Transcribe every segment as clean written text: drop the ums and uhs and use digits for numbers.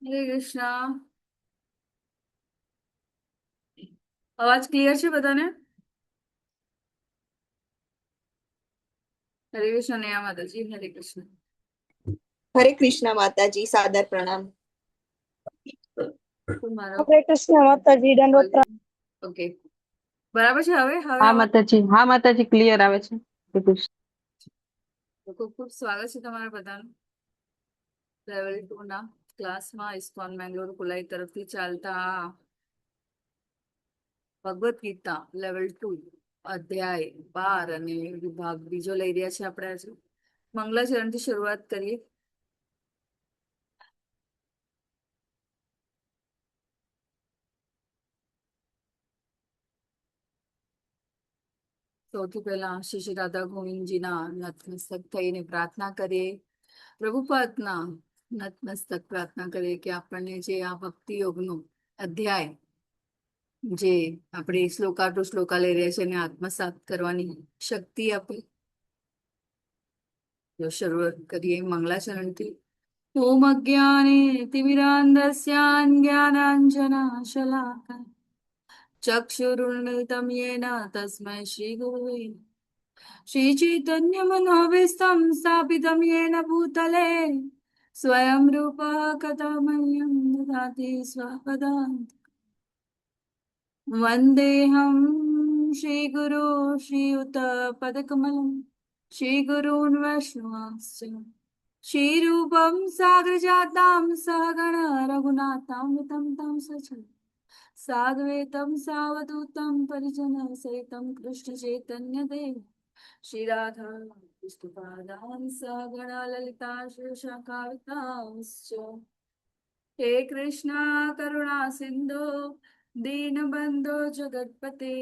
હરે કૃષ્ણ. અવાજ ક્લિયર છે બધાને? હરે કૃષ્ણ. નેહા માતાજી. હરે કૃષ્ણ. હરે કૃષ્ણ માતાજી, સાદર પ્રણામ. તો મારો હરે કૃષ્ણ માતાજી, દંડવત પ્રણામ. ઓકે, બરાબર છે. હવે હવે હા અવાજ. માતાજી, હા માતાજી, ક્લિયર આવે છે. ખૂબ ખૂબ સ્વાગત છે તમારા બધાનું લેવલ 2 ના ક્લાસમાં. ઇસ્કોન મેંગલોર કુલાઈ તરફથી ચાલતા ભગવદ ગીતા લેવલ 2 અધ્યાય 12 અને વિભાગ બીજો લઈ રહ્યા છે આપણે આજે. મંગલાચરણ થી શરૂઆત કરીએ. સૌથી પહેલા શ્રી શ્રી રાધા ગોવિંદજીના નતમસ્તક થઈને પ્રાર્થના કરીએ. પ્રભુપાદના નતમસ્તક પ્રાર્થના કરીએ કે આપણને જે આ ભક્તિ યોગનું અધ્યાય જે આપણે શ્લોકા ટુ શ્લોકા લઈ રહ્યા છે એને આત્મસાત કરવાની શક્તિ આપે. તો શરૂઆત કરીએ મંગલાચરણથી. ઓમ અજ્ઞાને તિમિરાંધસ્યાન જ્ઞાનાંજના શલાકા ચક્ષુરુન્મિલિतं येन तस्मै श्रीगुरवे श्रीचैतन्यमनोभीष्टं स्थापितं येन भूतले स्वयं रूपः कदा मह्यं ददाति स्वपदान्त वन्देऽहं श्रीगुरो श्रीयुतपदकमलं श्रीगुरून् वैष्णवांश्च श्रीरूपं साग्रजातां सहगण रघुनाथामृतं तं सच साद्वैतं सावधूतं परिजनसहितं कृष्णचैतन्यदेव श्रीराधा कृष्णपादान् सहगणा ललिता श्रीशाखावितांश्च हे कृष्णा करुणा सिन्धो दीनबन्धो जगत्पते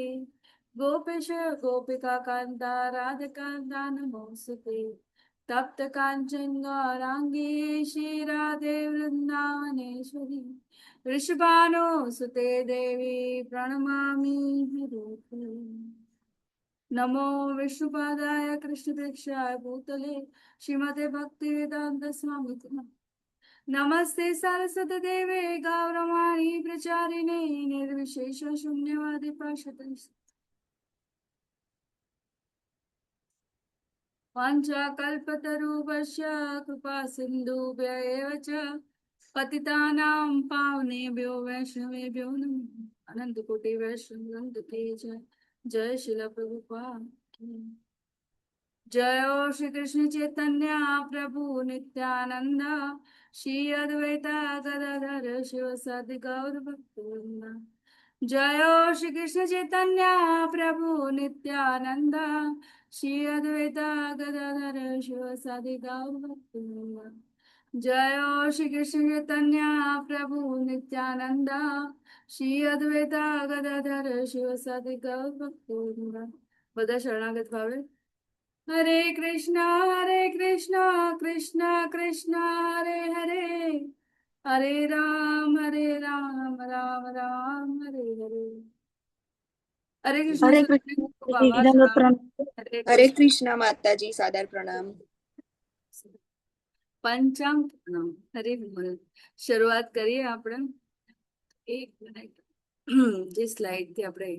गोपेश गोपिका कान्ता राधिकान्ता नमोऽस्तुते तप्त काञ्चन गौराङ्गी श्रीराधे वृन्दावनेश्वरी वृषभानो सुते देवी प्रणमामि हरिप्रिये। नमो विष्णुपादाय कृष्णप्रेक्षाय भूतले श्रीमते भक्तिवेदान्त स्वामिते नमस्ते सरस्वती देवे गौरवाणी प्रचारिणे निर्विशेष शून्यवादी पाशते वाञ्छाकल्पतरुभ्यश्च कृपा सिन्धुभ्य एव च पतितानां पावनेभ्यो वैष्णवेभ्यो नमः। अनन्तकोटि वैष्णववृन्द की जय। जय शिल प्रभुपाद की। जय हो श्री कृष्ण चैतन्य प्रभु नित्यानंद श्री अद्वैता गदाधर शिव सदि गौर भक्तवृंद। जय हो श्री कृष्ण चैतन्य प्रभु नित्यानंद श्री अद्वैता गदाधर शिव सदि गौर भक्तवृंद। जय हो श्री कृष्ण चैतन्य प्रभु नित्यानंद श्री अद्वैता गदाधर शिव सदि गौर भक्तवृंद। બધા શરણાગત ભાવે हरे कृष्णा कृष्णा कृष्णा हरे हरे हरे राम राम राम हरे हरे। हरे कृष्ण હરે સત્સંગ કૃષ્ણ ખૂબ માતાજી, આભાર દંડવત જણાવો. પ્રણામ. હરે હરે કૃષ્ણ. કૃષ્ણ માતાજી, સાદર પ્રણામ. પંચાંગ પ્રણામ. હરે બોલ. શરૂઆત કરીએ આપણે. એક મિનિટ. જે સ્લાઇડ થી આપણે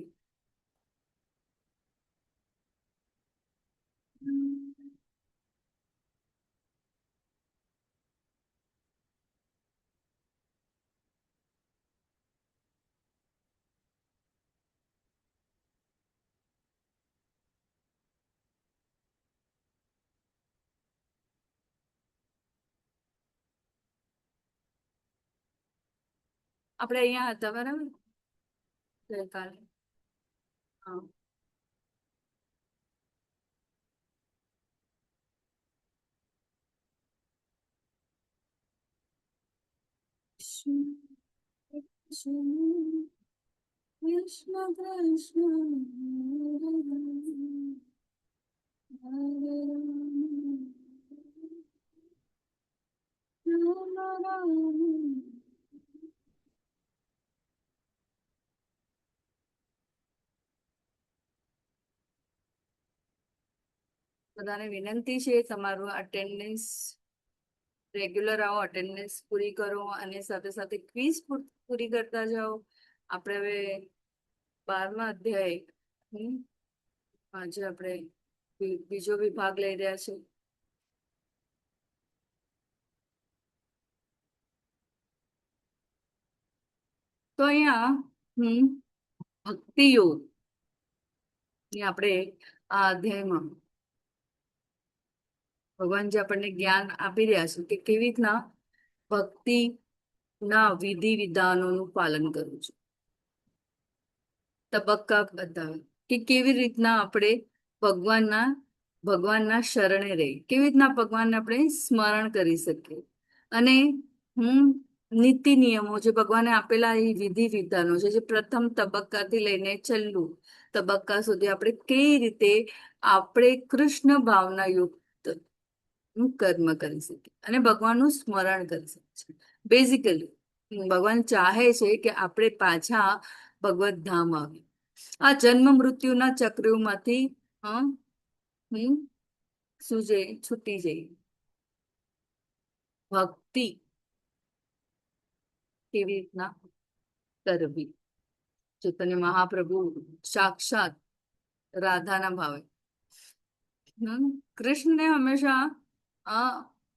અહીંયા હતા બરાબર ગઈકાલે. હા. કૃષ્ણ કૃષ્ણ હરે રામ રામ બધાને વિનંતી છે તમારું અટેન્ડન્સ રેગ્યુલર આવો, અટેન્ડન્સ પૂરી કરો અને સાથે સાથે ક્વિઝ પૂરી કરતા જાઓ. આપણે હવે 12મા અધ્યાય આજે આપણે બીજો વિભાગ લઈ રહ્યા છે. તો અહીંયા ભક્તિ યોગ આપણે આ અધ્યાયમાં ભગવાન જે આપણને જ્ઞાન આપી રહ્યા છે કે કેવી રીતના ભક્તિના વિધિ વિધાનોનું પાલન કરવું છે. તબક્કા બતાવે કે કેવી રીતના આપણે ભગવાનના શરણે રહી, કેવી રીતના ભગવાનને આપણે સ્મરણ કરી શકીએ. અને નીતિ નિયમો જે ભગવાને આપેલા એ વિધિ વિધાનો છે, જે પ્રથમ તબક્કાથી લઈને છેલ્લું તબક્કા સુધી આપણે કઈ રીતે આપણે કૃષ્ણ ભાવના યુક્ત કર્મ કરી શકીએ અને ભગવાનનું સ્મરણ કરી શકીએ. બેઝિકલી ભગવાન ચાહે છે કે આપણે પાછા ભગવત ધામ આવીએ, આ જન્મ મૃત્યુના ચક્રમાંથી શું છે છૂટી જઈએ. ભક્તિ કેવી રીતના કરવી, ચૈતન્ય મહાપ્રભુ સાક્ષાત રાધાના ભાવે કૃષ્ણને હંમેશા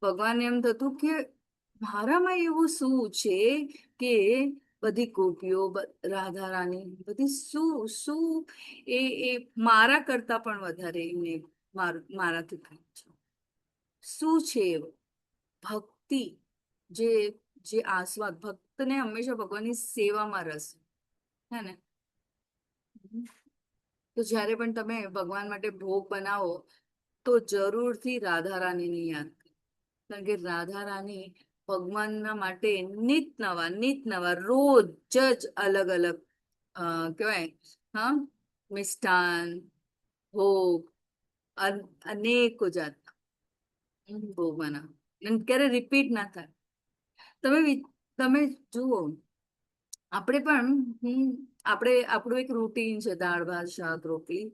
ભગવાનને એમ થતું કે મારામાં એવું શું છે કે બધી ગોપીઓ રાધા રાણી બધી શું એ મારા કરતા પણ વધારે એમને મારાથી પ્રેમ છે. શું છે ભક્તિ, જે આસ્વાદ, ભક્તને હંમેશા ભગવાનની સેવામાં રસ હે ને. તો જ્યારે પણ તમે ભગવાન માટે ભોગ બનાવો તો જરૂરથી રાધા રાણીને યાદ કરો, કારણ કે રાધા રાણી ભગવાનના માટે નિત નવા રોજ જ અલગ અલગ કહેવાય મિષ્ટાન ભોગ અનેકો જાતના ભોગ બનાવો, ક્યારે રિપીટ ના થાય. તમે જુઓ, આપણે પણ આપણું એક રૂટીન છે, દાળ ભાત શાક રોટલી,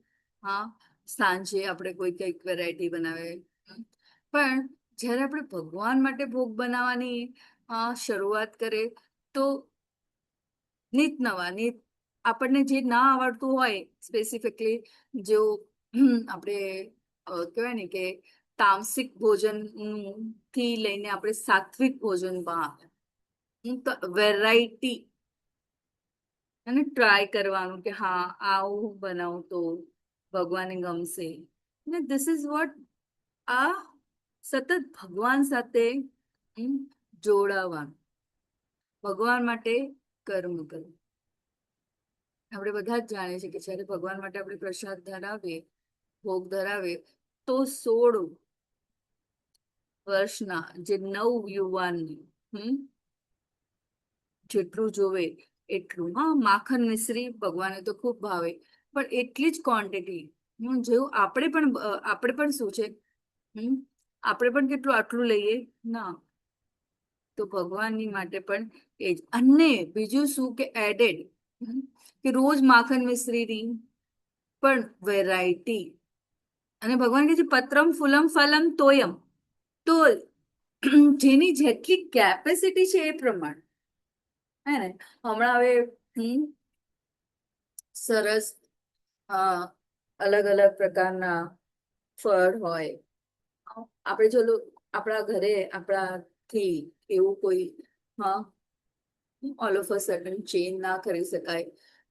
સાંજે આપણે કોઈ કઈક વેરાયટી બનાવે. પણ જ્યારે આપણે ભગવાન માટે ભોગ બનાવવાની શરૂઆત કરે તો નીત આપણને જે ના આવડતું હોય, સ્પેસિફિકલી જો આપણે કહેવાય ને કે તામસિક ભોજન થી લઈને આપણે સાત્વિક ભોજન વેરાયટી અને ટ્રાય કરવાનું કે હા આવું બનાવું તો ભગવાનને ગમશે. ને ધીસ ઇઝ વોટ આ સતત ભગવાન સાથે જોડાવાનું, ભગવાન માટે કર્મ કરવું. આપણે બધા જ જાણીએ છીએ કે જ્યારે ભગવાન માટે આપણે પ્રસાદ ધરાવીએ, ભોગ ધરાવીએ, તો 16 વર્ષના જે નવ યુવાનની જેટલું જોવે એટલું, માખણ મિશ્રી ભગવાને તો ખૂબ ભાવે, પણ એટલી જ ક્વોન્ટિટી જેવું આપણે પણ શું છે, આપણે પણ કેટલું આટલું લઈએ ના, તો ભગવાનની માટે પણ એ જ. અને બીજું શું કે એડેડ કે રોજ માખણ મિશ્રીની પણ વેરાયટી. અને ભગવાન કહે છે પત્રમ ફૂલમ ફલમ તોયમ, તો જેની જેટલી કેપેસિટી છે એ પ્રમાણે હે ને. હમણાં હવે સરસ અલગ અલગ પ્રકારના ફળ હોય, આપણે ચલો આપણા ઘરે આપણાથી એવું કોઈ all of a sudden change ના કરી શકાય,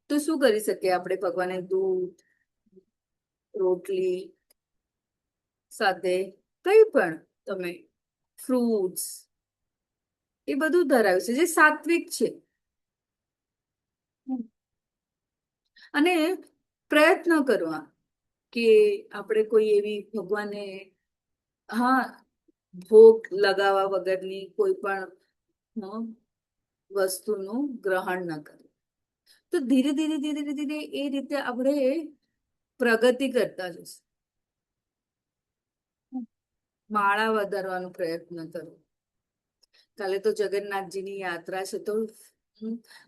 તો શું કરી શકીએ આપણે? ભગવાને દૂધ રોટલી સાથે કઈ પણ તમે ફ્રૂટ્સ એ બધું ધરાવ્યું છે જે સાત્વિક છે. અને પ્રયત્ન કરવા કે આપણે કોઈ એવી ભગવાનને ભોગ લગાવવા વગરની કોઈ પણ વસ્તુનું ગ્રહણ ન કરે. તો ધીરે ધીરે એ રીતે આપણે પ્રગતિ કરતા જશું. માળા વધારવાનો પ્રયત્ન કરો. કાલે તો જગન્નાથજીની યાત્રા છે, તો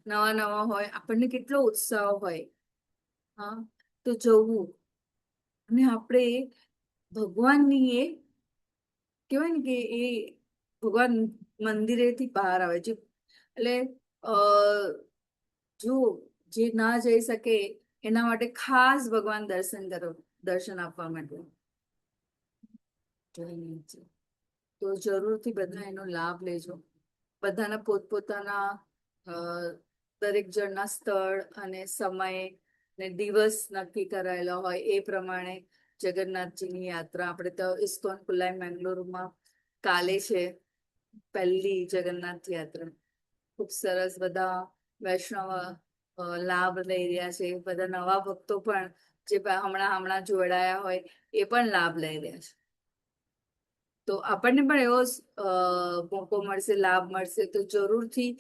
નવા હોય, આપણને કેટલો ઉત્સાહ હોય તો જવું. અને આપણે ભગવાનની એ કહેવાય ને કે એ ભગવાન મંદિરેથી બહાર આવે છે. એટલે અ જો જે ના જઈ શકે એના માટે ખાસ ભગવાન દર્શન આપવા માટે જઈને છે. તો જરૂરથી બધા એનો લાભ લેજો. બધાના પોતપોતાના અ, દરેક જણના સ્થળ અને સમય ને દિવસ નક્કી કરાયેલા હોય એ પ્રમાણે જગન્નાથજીની યાત્રા. આપણે તો ઇસ્કોન કુલાઈ મેંગલોરમાં કાલે છે પહેલી જગન્નાથ યાત્રા. ખૂબ સરસ બધા વૈષ્ણવ લાભ લઈ રહ્યા છે. બધા નવા ભક્તો પણ જે હમણાં હમણાં જોડાયા હોય એ પણ લાભ લઈ રહ્યા છે. તો આપણને પણ એવો મોકો મળશે, લાભ મળશે તો જરૂરથી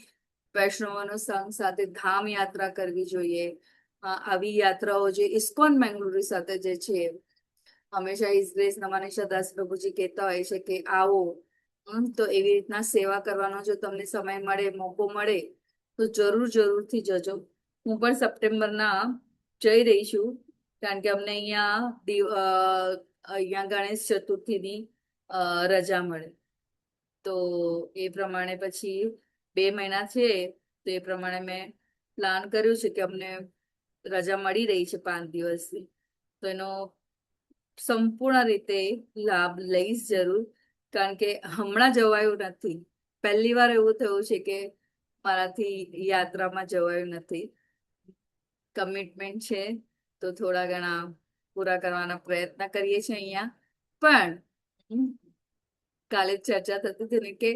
વૈષ્ણવનો સંઘ સાથે ધામ યાત્રા કરવી જોઈએ. આવી યાત્રાઓ જે ઇસ્કોન મેંગલુરુ સાથે જે છે, હંમેશા ઇઝરેસ નમાનિશા દાસ પ્રભુજી કહેતા હોય છે કે આવો. તો એવી રીતના સેવા કરવાનો જો તમને સમય મળે, મોકો મળે તો જરૂરથી જજો. હું પણ સપ્ટેમ્બરના જઈ રહી છું, કારણ કે અમને અહીંયા ગણેશ ચતુર્થીની રજા મળે. તો એ પ્રમાણે પછી 2 મહિના છે, તો એ પ્રમાણે મેં પ્લાન કર્યું છે કે અમને રજા મળી રહી છે 5 દિવસની. તો એનો સંપૂર્ણ રીતે લાભ લઈશ જરૂર, કારણ કે હમણાં જવાયું નથી. પહેલી વાર એવું થયું છે કે મારાથી યાત્રામાં જવાયું નથી. કમિટમેન્ટ છે તો થોડા ઘણા પૂરા કરવાના પ્રયત્ન કરીએ છીએ અહીંયા. પણ કાલે ચર્ચા થતી હતી ને કે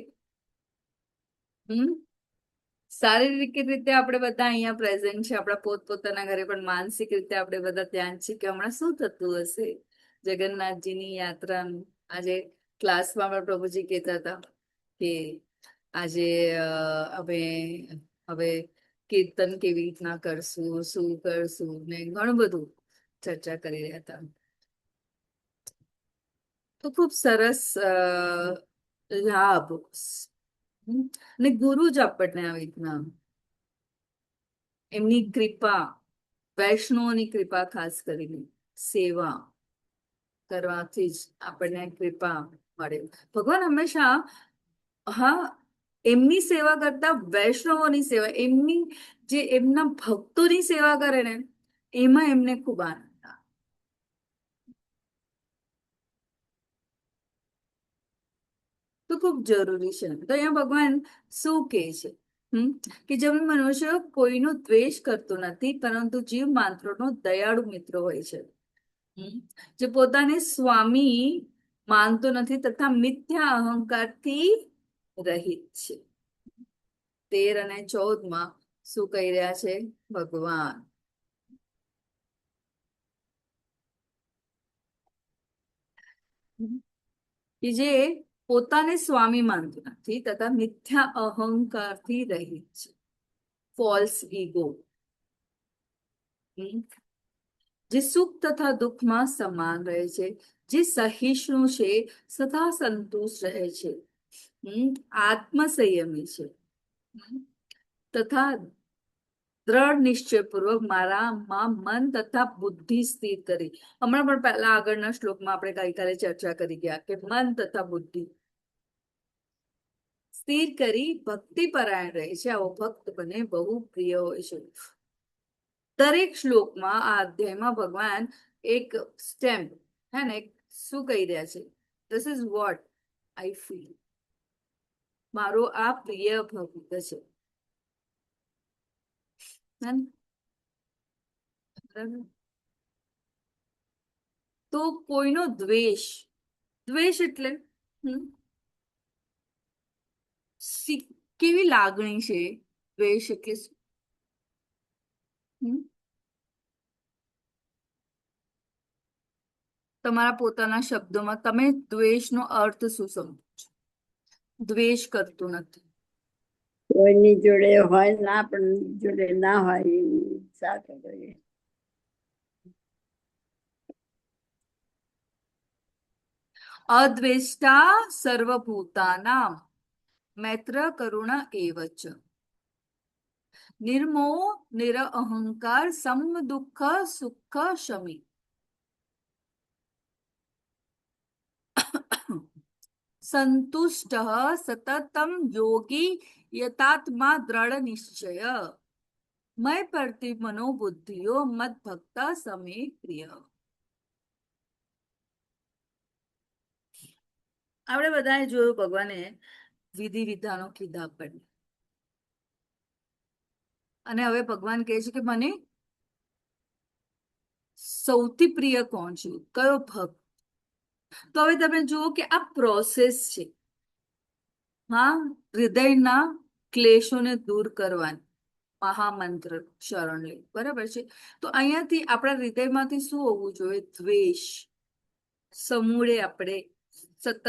શારીરિક રીતે આપણે બધા અહીંયા પ્રેઝન્ટ છે, આપણા પોતપોતાના ઘરે, પણ માનસિક રીતે આપણે બધા ત્યાં છીએ કે હમણાં શું થતું હશે જગન્નાથજીની યાત્રાનું. આજે ક્લાસમાં પણ પ્રભુજી કહેતા હતા કે આજે અમે હવે કીર્તન કેવી રીતના કરશું, શું કરશું, ને ઘણું બધું ચર્ચા કરી રહ્યા હતા. તો ખૂબ સરસ લાભ. અને ગુરુ જ આપણને આવી રીતના એમની કૃપા, વૈષ્ણવની કૃપા, ખાસ કરીને સેવા કરવાથી જ આપણને કૃપા મળે. ભગવાન હંમેશા, હા, એમની સેવા કરતા વૈષ્ણવોની સેવા, એમના ભક્તોની સેવા કરે ને એમાં એમને ખૂબ આનંદ આવે. તો ખૂબ જરૂરી છે. તો અહીંયા ભગવાન શું કહે છે કે જેમ મનુષ્ય કોઈનો દ્વેષ કરતો નથી, પરંતુ જીવ માત્રનો દયાળુ મિત્ર હોય છે. જે પોતાને સ્વામી માનતો નથી તથા મિથ્યા અહંકારથી રહિત છે. 13 અને 14 શું કહી રહ્યા છે ભગવાન? કે જે પોતાને સ્વામી માનતું નથી તથા મિથ્યા અહંકારથી રહિત છે. False ego. જે સુખ તથા દુઃખમાં સમાન રહે છે, જે સહિષ્ણુ છે, સદા સંતુષ્ટ રહે છે, આત્મસંયમી છે, તથા દ્રઢ નિશ્ચયપૂર્વક મારામાં મન તથા બુદ્ધિ સ્થિર કરી. હમણાં પણ પહેલા આગળના શ્લોકમાં આપણે ગઈકાલે ચર્ચા કરી ગયા કે મન તથા બુદ્ધિ સ્થિર કરી ભક્તિ પરાયણ રહે છે. આવો ભક્ત બને બહુ પ્રિય હોય છે. દરેક શ્લોકમાં, આ અધ્યાયમાં ભગવાન એક સ્ટેમ્પ, હે ને, શું કહી રહ્યા છે? This is what I feel. મારો આ પ્રિય ભક્ત છે. તો કોઈનો દ્વેષ, દ્વેષ એટલે કેવી લાગણી છે? દ્વેષ એટલે તમારા પોતાના શબ્દોમાં તમે દ્વેષનો અર્થ શું સમજો છો? દ્વેષ કરતું નથી. કોઈની જોડે હોય ના, પણ જોડે ના હોય એની સાથે કરીએ. અદ્વેષ્ટા સર્વભૂતાનાં મૈત્ર કરુણ એવ ચ નિર્મોહ નિરઅહંકાર સમ દુઃખ સુખ શમી. સંતુષ્ટ સતતમ યોગી યતાત્મા દ્રઢ નિશ્ચય મય પરથી મનોબુદ્ધિઓ મત ભક્ત સમે પ્રિય. આપણે બધાએ જોયું ભગવાને વિધિ વિધાનો કીધા આપણને, અને હવે ભગવાન કહે છે કે મને સૌથી પ્રિય કોણ છે, કયો ભક્ત. તો હવે તમે જુઓ કે આ પ્રોસેસ છે, હા, હૃદયના ક્લેશોને દૂર કરવાની મહામંત્ર શરણ લે, બરાબર છે. તો અહીંયાથી આપણા હૃદયમાંથી શું હોવું જોઈએ? દ્વેષ સમૂળે આપણે સતત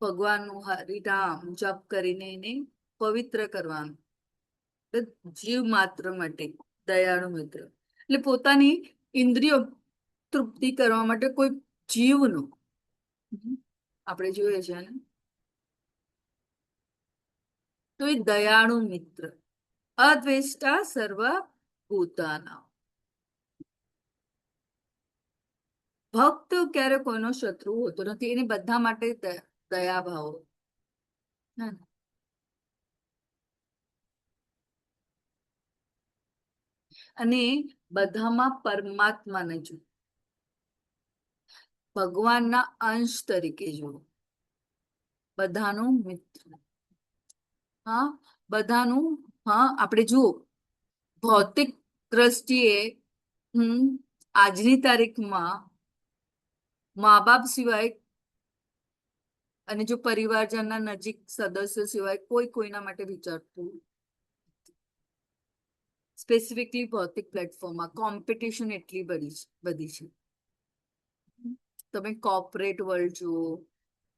ભગવાનનું હરિનામ જપ કરીને એને પવિત્ર કરવાનું, જીવ માત્ર માટે દયાળુ મિત્ર. એટલે પોતાની ઇન્દ્રિયો તૃપ્તિ કરવા માટે કોઈ જીવનો આપણે જોઈએ છે ને, તો એ દયાળુ મિત્ર. અદ્વેષ્ટા સર્વ ભૂતાના. ભક્ત ક્યારે કોઈનો શત્રુ હોતો નથી, એને બધા માટે દયા ભાવ. અને બધામાં પરમાત્માને જુઓ, ભગવાનના અંશ તરીકે જુઓ, બધાનું મિત્ર. હા, બધાનું. હા, આપણે જુઓ ભૌતિક દ્રષ્ટિએ આજની તારીખમાં મા બાપ સિવાય અને જો પરિવારજનના નજીક સદસ્ય સિવાય કોઈ કોઈના માટે વિચારતું. સ્પેસિફિકલી ભૌતિક પ્લેટફોર્મમાં કોમ્પિટિશન એટલી બધી છે. તમે કોર્પોરેટ વર્લ્ડ જુઓ,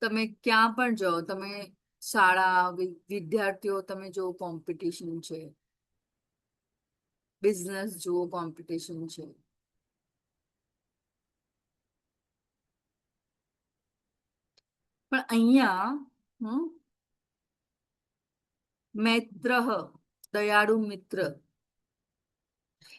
તમે ક્યાં પણ જાઓ, તમે શાળા વિદ્યાર્થીઓ તમે જુઓ કોમ્પિટિશન છે, બિઝનેસ જુઓ કોમ્પિટિશન છે. પણ અહીંયા મૈત્ર દયાળુ મિત્ર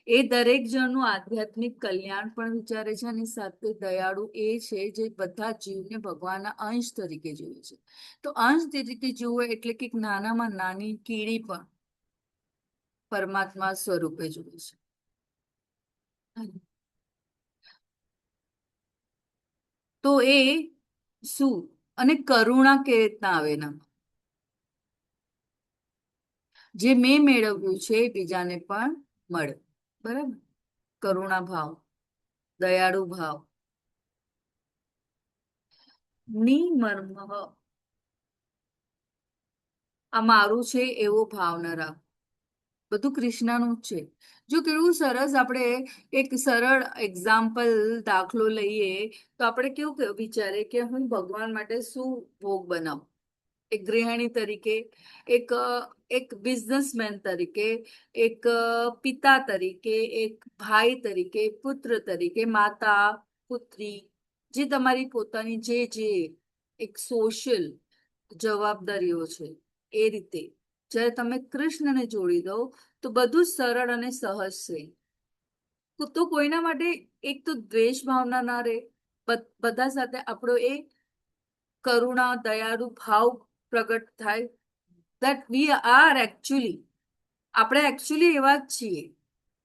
એ દરેક જણનું આધ્યાત્મિક કલ્યાણ પણ વિચારે છે, અને સાથે દયાળુ એ છે જે બધા જીવને ભગવાનના અંશ તરીકે જુએ છે. તો અંશ તરીકે જુએ એટલે કે નાનામાં નાની કીડી પણ પરમાત્મા સ્વરૂપે જુએ છે. તો એ શું, અને કરુણા કેવી રીતના આવે એના, જે મેં મેળવ્યું છે બીજાને પણ મળે, બરાબર. કરુણા ભાવ, દયાળુ ભાવ. નિમર્મ આ મારું છે એવો ભાવ ન રાખ. બધું કૃષ્ણનું જ છે. જો કેવું સરસ આપણે એક સરળ એક્ઝામ્પલ દાખલો લઈએ તો આપણે કેવું વિચારે કે હું ભગવાન માટે શું ભોગ બનાવું. એક ગૃહિણી તરીકે, એક બિઝનેસમેન તરીકે, એક પિતા તરીકે, એક ભાઈ તરીકે, પુત્ર તરીકે, માતા, પુત્રી, જે તમારી પોતાની જે એક સોશિયલ જવાબદારીઓ છે, એ રીતે જ્યારે તમે કૃષ્ણને જોડી દો તો બધું સરળ અને સહજ છે. તો કોઈના માટે એક તો દ્વેષ ભાવના ના રહે, બધા સાથે આપણો એ કરુણા દયાળુ ભાવ પ્રગટ થાય. that we are actually, આપણે એકચ્યુઅલી એવા જ છીએ.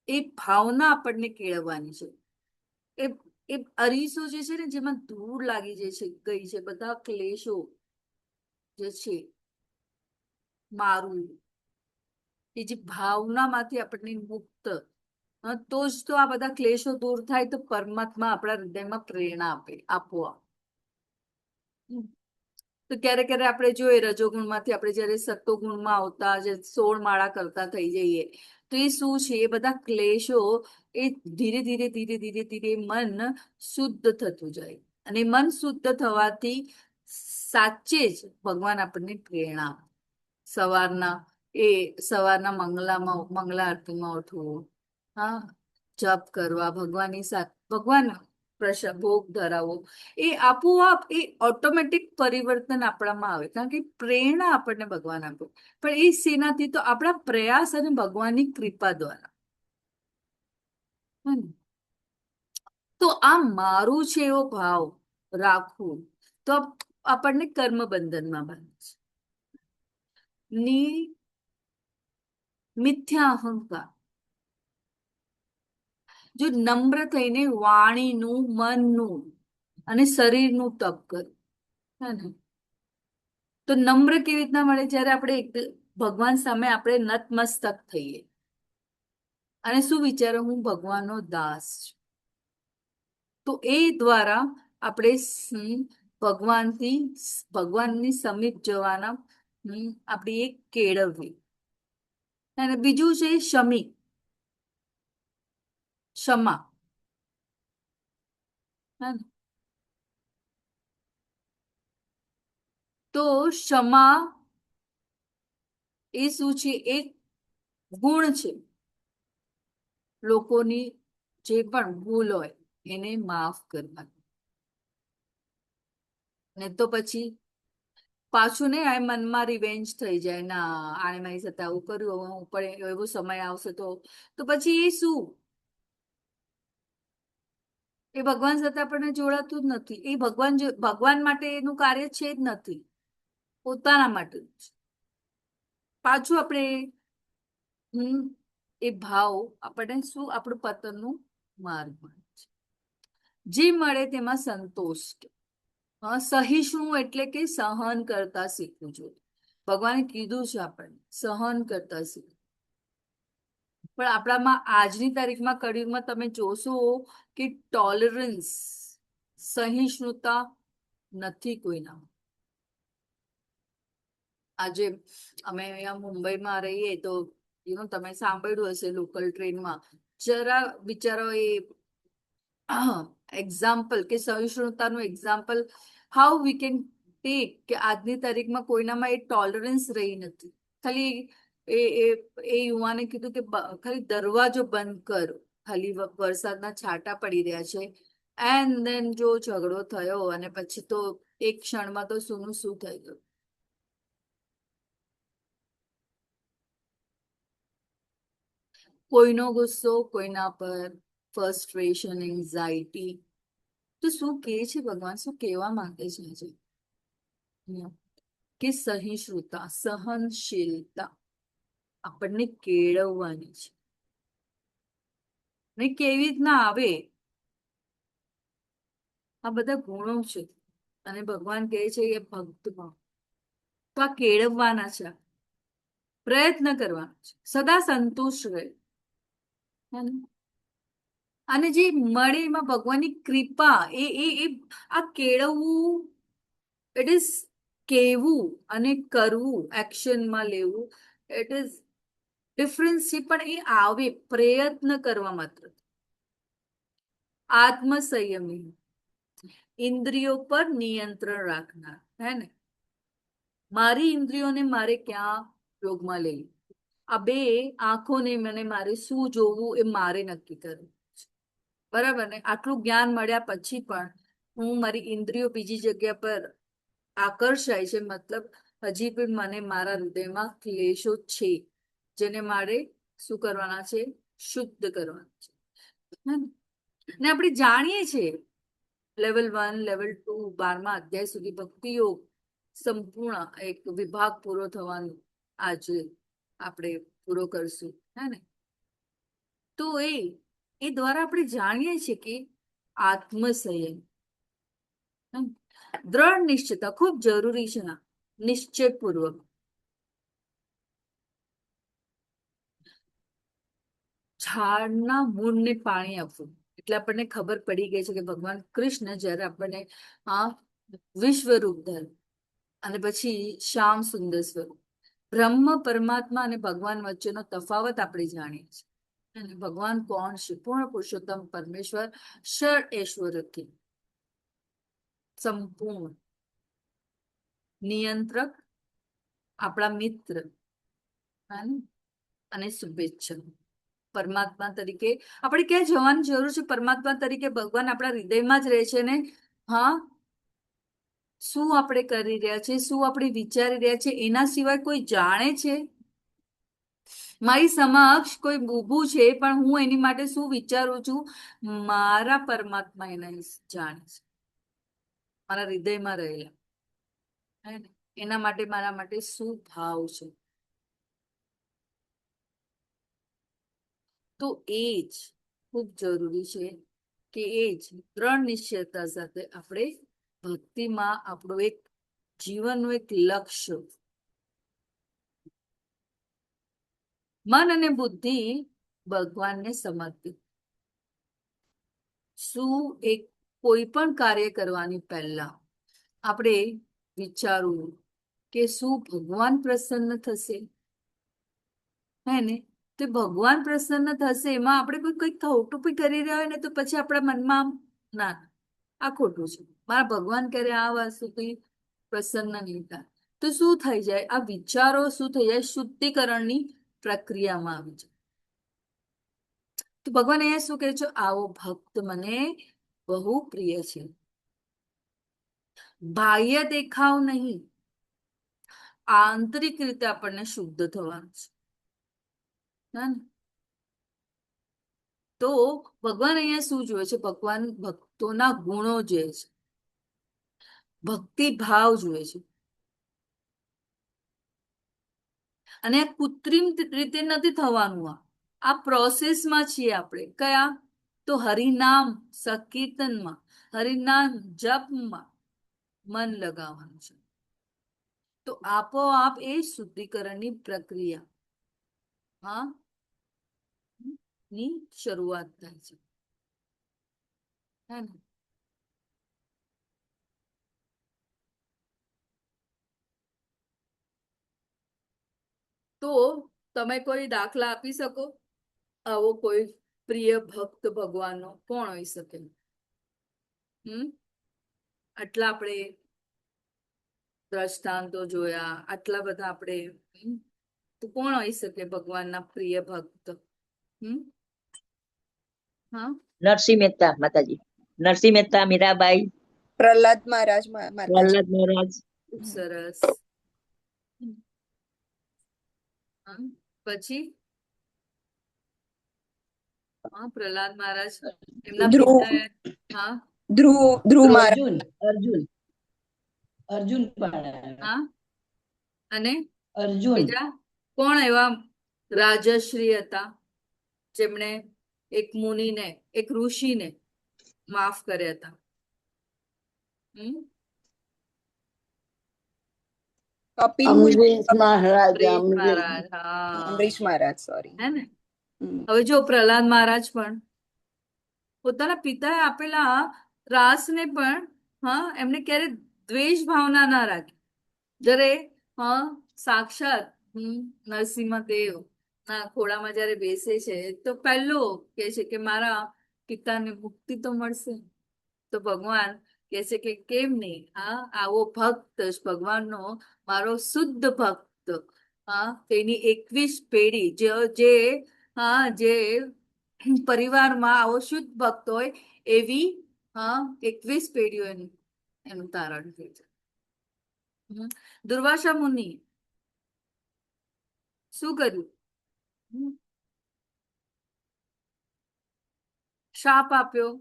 એ ભાવના આપણને કેળવવાની છે. એ અરીસો જે છે ને, જેમાં ધૂળ લાગી જાય છે, ગઈ છે, બધા ક્લેશો જે છે મારું, એ જે ભાવનામાંથી આપણને મુક્ત, તો જ તો આ બધા ક્લેશો દૂર થાય, તો પરમાત્મા આપણા હૃદયમાં પ્રેરણા આપવા. તો ક્યારેક ક્યારેક આપણે જોઈએ રજોગુણમાંથી આપણે જયારે સત્વગુણમાં આવતા, જે 16 માળા કરતા થઈ જઈએ, તો એ શું છે, એ બધા ક્લેશો એ ધીરે ધીરે ધીરે ધીરે ધીરે મન શુદ્ધ થતું જાય, અને મન શુદ્ધ થવાથી સાચે જ ભગવાન આપણને પ્રેરણા. સવારના મંગલા આરતીમાં ઉઠવું, હા, જપ કરવા, ભગવાનની સાથે ભગવાન ભોગ ધરાવો, એ આપોઆપ એ ઓટોમેટિક પરિવર્તન આપણામાં આવે, કારણ કે પ્રેરણા આપણને ભગવાન આપે. પણ એ સેનાથી તો આપણા પ્રયાસ અને ભગવાનની કૃપા દ્વારા. તો આ મારું છે એવો ભાવ રાખવું, તો આપણને કર્મ બંધનમાં બાંધે છે. મિથ્યા અહંકાર. જો નમ્ર થઈને વાણીનું, મનનું અને શરીરનું તપ કરે, હે ને, તો નમ્ર કેવી રીતના મળે? જ્યારે આપણે ભગવાન સામે આપણે નતમસ્તક થઈએ અને શું વિચારો, હું ભગવાનનો દાસ છું. તો એ દ્વારા આપણે ભગવાનની સમીપ જવાના આપણી એક કેળવવી. અને બીજું છે ક્ષમા. હે ને? તો ક્ષમા એ શું છે? એક ગુણ છે. લોકોની જે પણ ભૂલ હોય એને માફ કરવાની. ને તો પછી પાછું ને આ મનમાં રિવેન્જ થઈ જાય, ના આણે મારી સાથે આવું કર્યું, હું પણ એવો સમય આવશે તો પછી એ શું? એ ભગવાન સાથે આપણને જોડાતું જ નથી. એ ભગવાન માટે એનું કાર્ય છે જ નથી, પોતાના માટે જ. પાછું આપણે એ ભાવ આપણને શું, આપણું પતનનું માર્ગ મળે છે. જે મળે તેમાં સંતોષ. સહિષ્ણુ એટલે કે સહન કરતા શીખવું જોઈએ. ભગવાને કીધું છે આપણને સહન કરતા શીખવું. પણ આપણામાં આજની તારીખમાં, કળિયુગમાં તમે જોશો કે ટોલરન્સ, સહિષ્ણુતા નથી કોઈના. આજે અમે અહીંયા મુંબઈમાં રહીએ તો તમે સાંભળ્યું હશે, લોકલ ટ્રેનમાં જરા બિચારો એ એક્ઝામ્પલ કે સહિષ્ણુતાનું example how we can take, કે આજની તારીખમાં કોઈનામાં એ ટોલરન્સ રહી નથી. ખાલી એ યુવાને કીધું કે ખાલી દરવાજો બંધ કરો, ખાલી વરસાદના છાંટા પડી રહ્યા છે, એન્ડ ધેન જો ઝઘડો થયો અને પછી તો એક ક્ષણમાં તો શું થઈ ગયું. કોઈનો ગુસ્સો કોઈના પર, ફ્રસ્ટ્રેશન, એન્ઝાઇટી. તો શું કહે છે ભગવાન, શું કહેવા માંગે છે આજે? કે સહિષ્ણુતા, સહનશીલતા આપણને કેળવવાની છે. ને કેવી રીતના આવે? આ બધા ગુણો છે અને ભગવાન કહે છે કે ભક્તમાં તો આ કેળવવાના છે, પ્રયત્ન કરવાનો છે, સદા સંતુષ્ટ રહે. અને જે મળે એમાં ભગવાનની કૃપા, એ આ કેળવવું, ઇટ ઇઝ કહેવું અને કરવું, એક્શનમાં લેવું, ઇટ ઇઝ ડિફરન્સ છે. પણ એ આવે પ્રયત્ન કરવા માત્ર. આત્મસંયમી, ઇન્દ્રિયો પર નિયંત્રણ રાખનાર, હે ને? મારી ઇન્દ્રિયોને મારે ક્યાં યોગમાં લેવી, આ બે આંખોને મને મારે શું જોવું એ મારે નક્કી કરવું, બરાબર ને? આટલું જ્ઞાન મળ્યા પછી પણ હું મારી ઇન્દ્રિયો બીજી જગ્યા પર આકર્ષાય છે, મતલબ હજી પણ મને મારા હૃદયમાં ક્લેશો છે, જેને મારે શું કરવાના છે? શુદ્ધ કરવાના છે. ને આપણે જાણીએ છીએ લેવલ 1, લેવલ 2, 12મા અધ્યાય સુધી ભક્તિ યોગ સંપૂર્ણ એક વિભાગ પૂરો થવાનું આજે આપણે પૂરો કરશું, હે ને? તો એ દ્વારા આપણે જાણીએ છીએ કે આત્મસંયમ, દ્રઢ નિશ્ચયતા ખૂબ જરૂરી છે. નિશ્ચયપૂર્વક ઝાડના મૂળને પાણી આપવું. એટલે આપણને ખબર પડી ગઈ છે કે ભગવાન કૃષ્ણ જયારે આપણને વિશ્વરૂપ ધર્મ અને પછી શ્યામ સુંદર સ્વરૂપ, બ્રહ્મ પરમાત્મા અને ભગવાન વચ્ચેનો તફાવત આપણે જાણીએ છીએ. અને ભગવાન કોણ છે? પૂર્ણ પુરુષોત્તમ પરમેશ્વર, ષડ ઐશ્વર્યથી સંપૂર્ણ નિયંત્રક, આપણા મિત્ર અને શુભેચ્છક. પરમાત્મા તરીકે આપણે ક્યાં જવાની જરૂર છે? પરમાત્મા તરીકે ભગવાન આપણા હૃદયમાં જ રહે છે ને. હા, શું આપણે કરી રહ્યા છે, શું આપણે વિચારી રહ્યા છે, એના સિવાય કોઈ જાણે છે? મારી સમક્ષ કોઈ ઊભું છે પણ હું એની માટે શું વિચારું છું, મારા પરમાત્મા એને જાણે છે, મારા હૃદયમાં રહેલા. હે ને? એના માટે મારા માટે શું ભાવ છે, તો એ જ ખૂબ જરૂરી છે કે એ જ દ્રઢ નિશ્ચયતા સાથે આપણે ભક્તિમાં આપણું એક જીવનનું એક લક્ષ્ય, મન અને બુદ્ધિ ભગવાનને સમર્પિત. શું એક કોઈ પણ કાર્ય કરવાની પહેલા આપણે વિચારવું કે શું ભગવાન પ્રસન્ન થશે, હે ને? તો ભગવાન પ્રસન્ન થશે એમાં આપણે કોઈ કંઈક ખોટું બી કરી રહ્યા હોય ને તો પછી આપણા મનમાં આમ, ના, આ ખોટું છે, મારા ભગવાન કરે આ વસ્તુ પ્રસન્ન નહીં થાય, તો શું થઈ જાય? આ વિચારો શું થઈ જાય? શુદ્ધિકરણની પ્રક્રિયામાં આવી જાય. તો ભગવાન અહીંયા શું કહે છે? આવો ભક્ત મને બહુ પ્રિય છે. બાહ્ય દેખાવ નહીં, આંતરિક રીતે આપણને શુદ્ધ થવાનું છે, હે ને? તો ભગવાન અહીંયા શું જોવે છે? ભગવાન ભક્તોના ગુણો જોવે છે, ભક્તિ ભાવ જોવે છે. અને આ કૃત્રિમ રીતે નથી થવાનું, આ પ્રોસેસમાં છીએ આપણે. કયા? તો હરિનામ સંકીર્તનમાં, હરિનામ જપમાં મન લગાવવાનું છે. તો આપોઆપ એ શુદ્ધિકરણની પ્રક્રિયા, હા, ની શરૂઆત થાય છે, હે ને? તો તમે કોઈ દાખલા આપી શકો આવો કોઈ પ્રિય ભક્ત ભગવાનનો કોણ હોઈ શકે? આટલા આપણે દ્રષ્ટાંતો જોયા, આટલા બધા આપણે, તો કોણ હોઈ શકે ભગવાનના પ્રિય ભક્ત? હા, નરસિંહ મહેતા માતાજી, નરસિંહ મહેતા, મીરાબાઈ, પ્રહલાદ મહારાજ માતાજી. પ્રહલાદ મહારાજ. ખૂબ સરસ. હા, પછી હા, પ્રહલાદ મહારાજ, એમના ધ્રુવ પિતાએ, હા, ધ્રુવ મહારાજ. અર્જુન, અર્જુન, અર્જુન પણ, હા, અને અર્જુન. બીજા કોણ એવા રાજશ્રી હતા જેમણે એક મુનિને, એક ઋષિને માફ કર્યા હતા? કપિલ મુનિ, અમરીશ મહારાજ, અમરીશ અમરીશ. મહારાજ, હા, અમરીશ મહારાજ, સોરી. હે ને? હવે જો પ્રહલાદ મહારાજ પણ પોતાના પિતાએ આપેલા ત્રાસને પણ, હા, એમને ક્યારે દ્વેષ ભાવના ના રાખી. જ્યારે હા, સાક્ષાત નરસિંહ દેવ ના ખોળામાં જ્યારે બેસે છે તો પહેલો કે છે કે મારા પિતાને મુક્તિ તો મળશે. તો ભગવાન કે છે કે કેમ નહીં, હા, આવો ભક્ત ભગવાનનો, મારો શુદ્ધ ભક્ત, હા, તેની 21 પેઢી જે હા, જે પરિવારમાં આવો શુદ્ધ ભક્ત હોય એવી, હા, 21 પેઢીઓ એનું તારણ થઈ છે. દુર્વાસા મુનિ શું કર્યું? શાપ આપ્યો.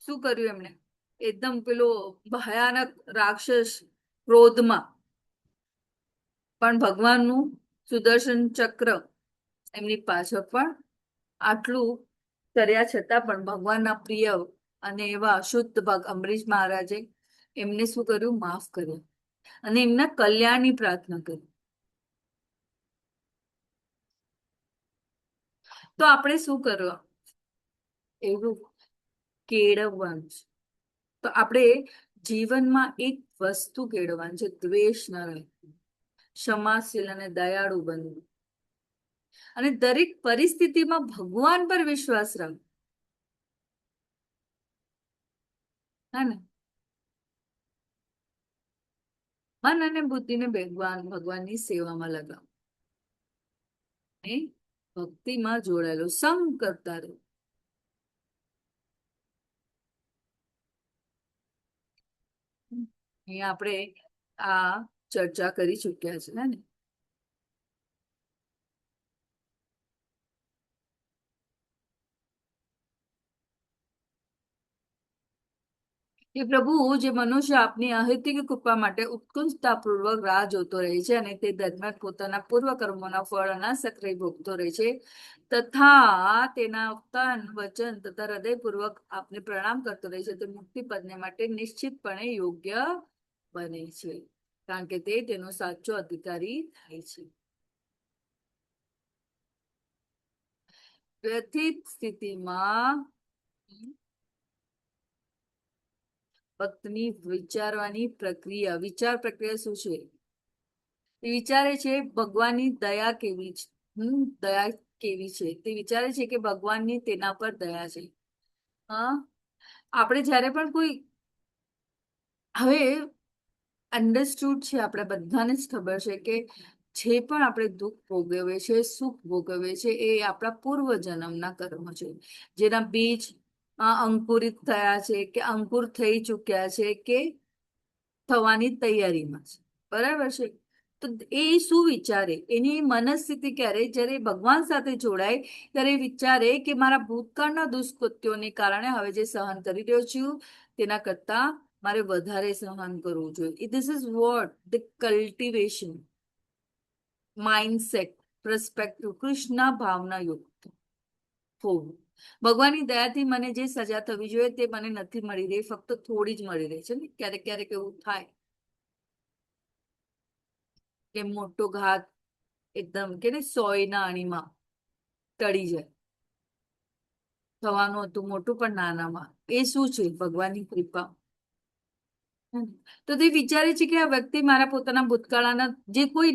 શું કર્યું એમણે? એકદમ પેલો ભયાનક રાક્ષસ ક્રોધમાં, પણ ભગવાનનું સુદર્શન ચક્ર એમની પાછળ પણ આટલું કર્યા છતાં પણ ભગવાનના પ્રિય અને એવા શુદ્ધ ભગ અમરીશ મહારાજે એમને શું કર્યું? માફ કર્યું અને એમના કલ્યાણની પ્રાર્થના કરી. તો આપણે શું કરવા? એવું કેળવવાનું છે. તો આપણે જીવનમાં એક વસ્તુ કેળવવાની છે, દ્વેષ ન રાખવું, ક્ષમાશીલ અને દયાળુ બનવું, અને દરેક પરિસ્થિતિમાં ભગવાન પર વિશ્વાસ રાખવો, હે ને? મન અને બુદ્ધિને ભગવાનની સેવામાં લગાવો, ભક્તિમાં જોડાયેલો સંગ કરતા રહો. અહીંયા આપણે આ ચર્ચા કરી ચુક્યા છે, ને? એ પ્રભુ જે મનુષ્ય આપની અહેતુક કૃપા માટે ઉત્કંઠતાપૂર્વક રાહ જોતો રહે છે અને તે દરમિયાન પોતાના પૂર્વ કર્મોના ફળ અનાસક્રિય ભોગતો રહે છે તથા તેના તન વચન તથા હૃદયપૂર્વક આપને પ્રણામ કરતો રહે છે તે મુક્તિ પદને માટે નિશ્ચિતપણે યોગ્ય બને છે કારણ કે તે તેનો સાચો અધિકારી થાય છે. વ્યથિત સ્થિતિમાં ભક્તની વિચારવાની પ્રક્રિયા વિચાર પ્રક્રિયા શું છે? તે વિચારે છે ભગવાનની દયા કેવી છે. દયા કેવી છે તે વિચારે છે કે ભગવાનની તેના પર દયા છે. હા, આપણે જ્યારે પણ કોઈ હવે અન્ડરસ્ટુડ છે, આપણે બધાને જ ખબર છે કે જે પણ આપણે દુઃખ ભોગવીએ છે, સુખ ભોગવીએ છે, એ આપણા પૂર્વ જન્મના કર્મ છે જેના બીજ અંકુરિત થયા છે કે અંકુર થઈ ચૂક્યા છે કે થવાની તૈયારીમાં છે. બરાબર છે? તો એ શું વિચારે, એની મનસ્થિતિ ક્યારે જ્યારે ભગવાન સાથે જોડાય ત્યારે વિચારે કે મારા ભૂતકાળના દુષ્કૃત્યોને કારણે હવે જે સહન કરી રહ્યો છું તેના કરતા મારે વધારે સહન કરવું જોઈએ. This is what the cultivation mindset perspective Krishna ભાવના યુક્ત હોવું. ભગવાનની દયાથી મને જે સજા થવી જોઈએ તે મને નથી મળી રહી, ફક્ત થોડી જ મળી રહી છે ને. ક્યારેક ક્યારેક એવું થાય કે મોટો ઘાત એકદમ કે ને સોયના અણીમાં ટળી જાય, થવાનું હતું મોટું પણ નાનામાં. એ શું છે? ભગવાનની કૃપા. તો તે વિચારે છે કે આ વ્યક્તિ મારા પોતાના ભૂતકાળના જે કોઈ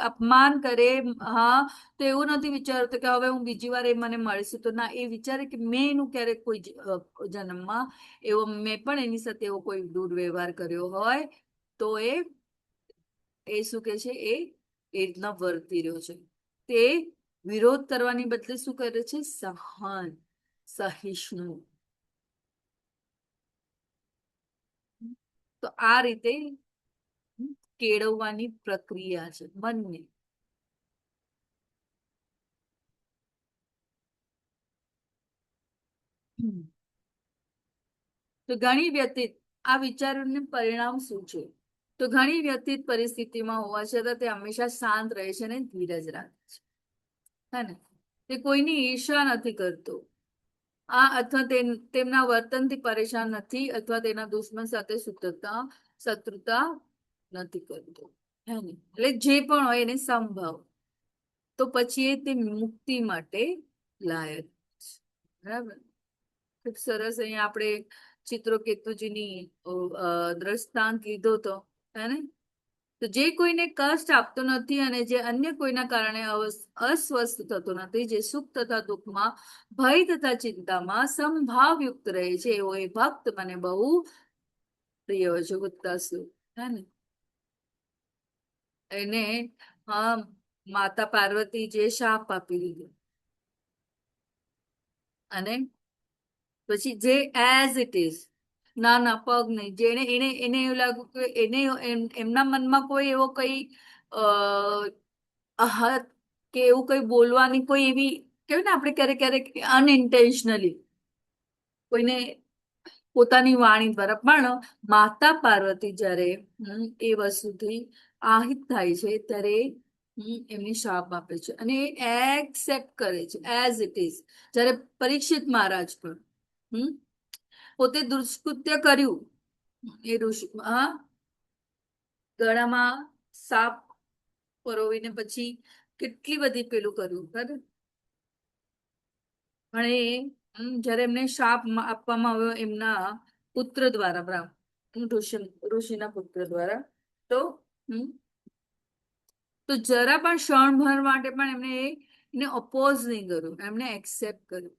અપમાન કરે, હા, તો એવું નથી વિચારતો કે હવે હું બીજી વાર એ મને મળશે તો ના. એ વિચારે કે મેં એનું ક્યારેક કોઈ જન્મમાં એવો મેં પણ એની સાથે એવો કોઈ દુર્વ્યવહાર કર્યો હોય તો એ શું કે છે, એ રીતના વર્તી રહ્યો છે. તે વિરોધ કરવાની બદલે શું કરે છે? સહન, સહિષ્ણુ. તો આ રીતે કેળવવાની પ્રક્રિયા છે મનને. તો ઘણી વ્યતીત આ વિચારોનું પરિણામ શું છે? તો ઘણી વ્યતીત પરિસ્થિતિમાં હોવા છતાં તે હંમેશા શાંત રહે છે અને ધીરજ રાખે છે. હે ને? તે કોઈની ઈર્ષા નથી કરતો અથવા તેમના વર્તનથી પરેશાન નથી અથવા તેના દુશ્મન સાથે શત્રુતા નથી કરતો. હે ને? એટલે જે પણ હોય એને સંભાવ, તો પછી તે મુક્તિ માટે લાયક છે. બરાબર? ખૂબ સરસ અહીંયા આપણે ચિત્રકેતુજીની દ્રષ્ટાંત લીધો હતો, હે ને? તો જે કોઈને કષ્ટ આપતો નથી અને જે અન્ય કોઈના કારણે અસ્વસ્થ થતો નથી, જે સુખ તથા દુઃખમાં, ભય તથા ચિંતામાં સંભાવયુક્ત રહે છે, એવો એ ભક્ત મને બહુ પ્રિય હોય છે. ગુપ્તાસુ, હે ને? એને માતા પાર્વતી જે શાપ આપી દીધો અને પછી જે એઝ ઇટ ઇઝ, ના પગ નહીં, જેને એને એવું લાગ્યું કે એમના મનમાં કોઈ એવો કઈ આહત કે એવું કઈ બોલવાની કોઈ એવી કેવું ને, આપણે ક્યારેક ક્યારેક અનઇન્ટેન્શનલી કોઈને પોતાની વાણી દ્વારા, પણ માતા પાર્વતી જ્યારે એ વસ્તુથી આહિત થાય છે ત્યારે એમને શાપ આપે છે અને એ એક્સેપ્ટ કરે છે એઝ ઇટ ઇઝ. જ્યારે પરીક્ષિત મહારાજ પણ પોતે દુષ્કૃત્ય કર્યું, એ ઋષિ ગળામાં સાપ પરોવીને પછી કેટલી બધી પેલું કર્યું, બરાબર? પણ જયારે એમને શાપ આપવામાં આવ્યો એમના પુત્ર દ્વારા, ઋષિના પુત્ર દ્વારા, તો જરા પણ ક્ષણભર માટે પણ એને ઓપોઝ નહીં કર્યું, એમને એક્સેપ્ટ કર્યું.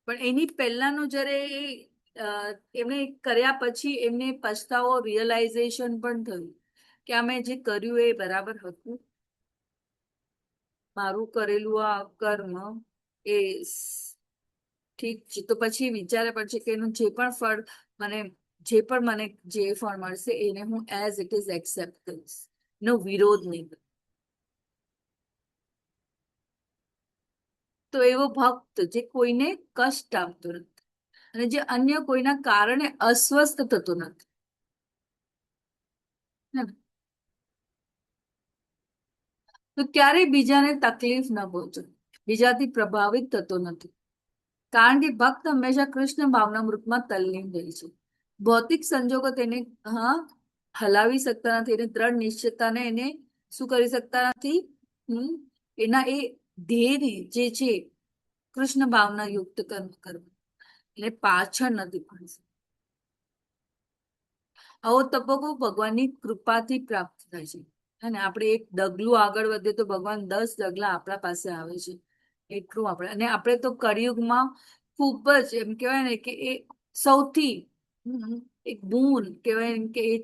પણ એની પહેલાનું જયારે એમને કર્યા પછી એમને પછતાવો, રિયલાઇઝેશન પણ થયું કે અમે જે કર્યું એ બરાબર હતું, મારું કરેલું આ કર્મ એ ઠીક છે. તો પછી વિચારે પડશે કે એનું જે પણ ફળ મને જે ફળ મળશે એને હું એઝ ઇટ ઇઝ એક્સેપ્ટ કરીશ, નો વિરોધ નહીં. તો એવો ભક્ત જે કોઈને કષ્ટ આપતો નથી, અને જે અન્ય કોઈના કારણે અસ્વસ્થ થતો નથી. હે ને? તો ક્યારેય બીજાને તકલીફ ન પહોંચે, બીજાથી પ્રભાવિત થતો નથી. કારણ કે ભક્ત હંમેશા કૃષ્ણ ભાવના મૃતમાં તલ્લીન રહે છે. ભૌતિક સંજોગો તેને હલાવી શકતા નથી, એને દ્રઢ નિશ્ચયતાને એને શું કરી શકતા નથી. એના એ ધ્યેયને જે છે કૃષ્ણ ભાવના યુક્ત કર્મ કરવું, એને પાછળ નથી પડી શકતા. આવો તબક્કો ભગવાનની કૃપાથી પ્રાપ્ત થાય છે. અને આપણે એક ડગલું આગળ વધીએ તો ભગવાન 10 ડગલા આપણા પાસે આવે છે. એટલું આપણે, અને આપણે તો કળિયુગમાં ખૂબ જ એમ કહેવાય ને કે એ સૌથી એક બૂન કહેવાય કે એ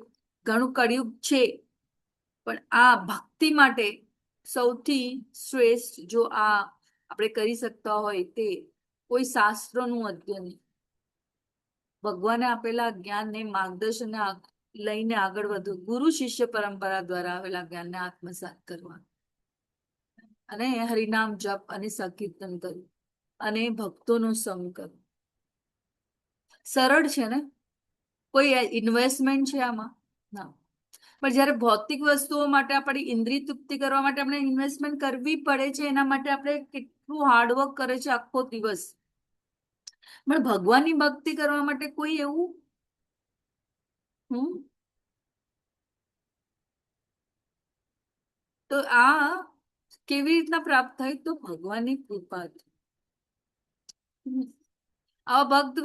ઘણું કળિયુગ છે, પણ આ ભક્તિ માટે સૌથી શ્રેષ્ઠ જો આ આપણે કરી શકતા હોય તે કોઈ શાસ્ત્રોનું અધ્યયન, ભગવાને આપેલા જ્ઞાનને માર્ગદર્શન લઈને આગળ વધવું, ગુરુ શિષ્ય પરંપરા દ્વારા આવેલા જ્ઞાનને આત્મસાત કરવા, અને હરિનામ જપ અને સંકીર્તન કરવું, અને ભક્તોનો સંગ કરવો. સરળ છે ને? કોઈ ઇન્વેસ્ટમેન્ટ છે આમાં? ના. પણ જ્યારે ભૌતિક વસ્તુઓ માટે આપણી ઇન્દ્રિય તૃપ્તિ કરવા માટે આપણે ઇન્વેસ્ટમેન્ટ કરવી પડે છે, એના માટે આપણે કેટલું હાર્ડવર્ક કરે છે આખો દિવસ. પણ ભગવાનની ભક્તિ કરવા માટે કોઈ એવું તો આ કેવી રીતના પ્રાપ્ત થાય? તો ભગવાનની કૃપાથી. આવા ભક્ત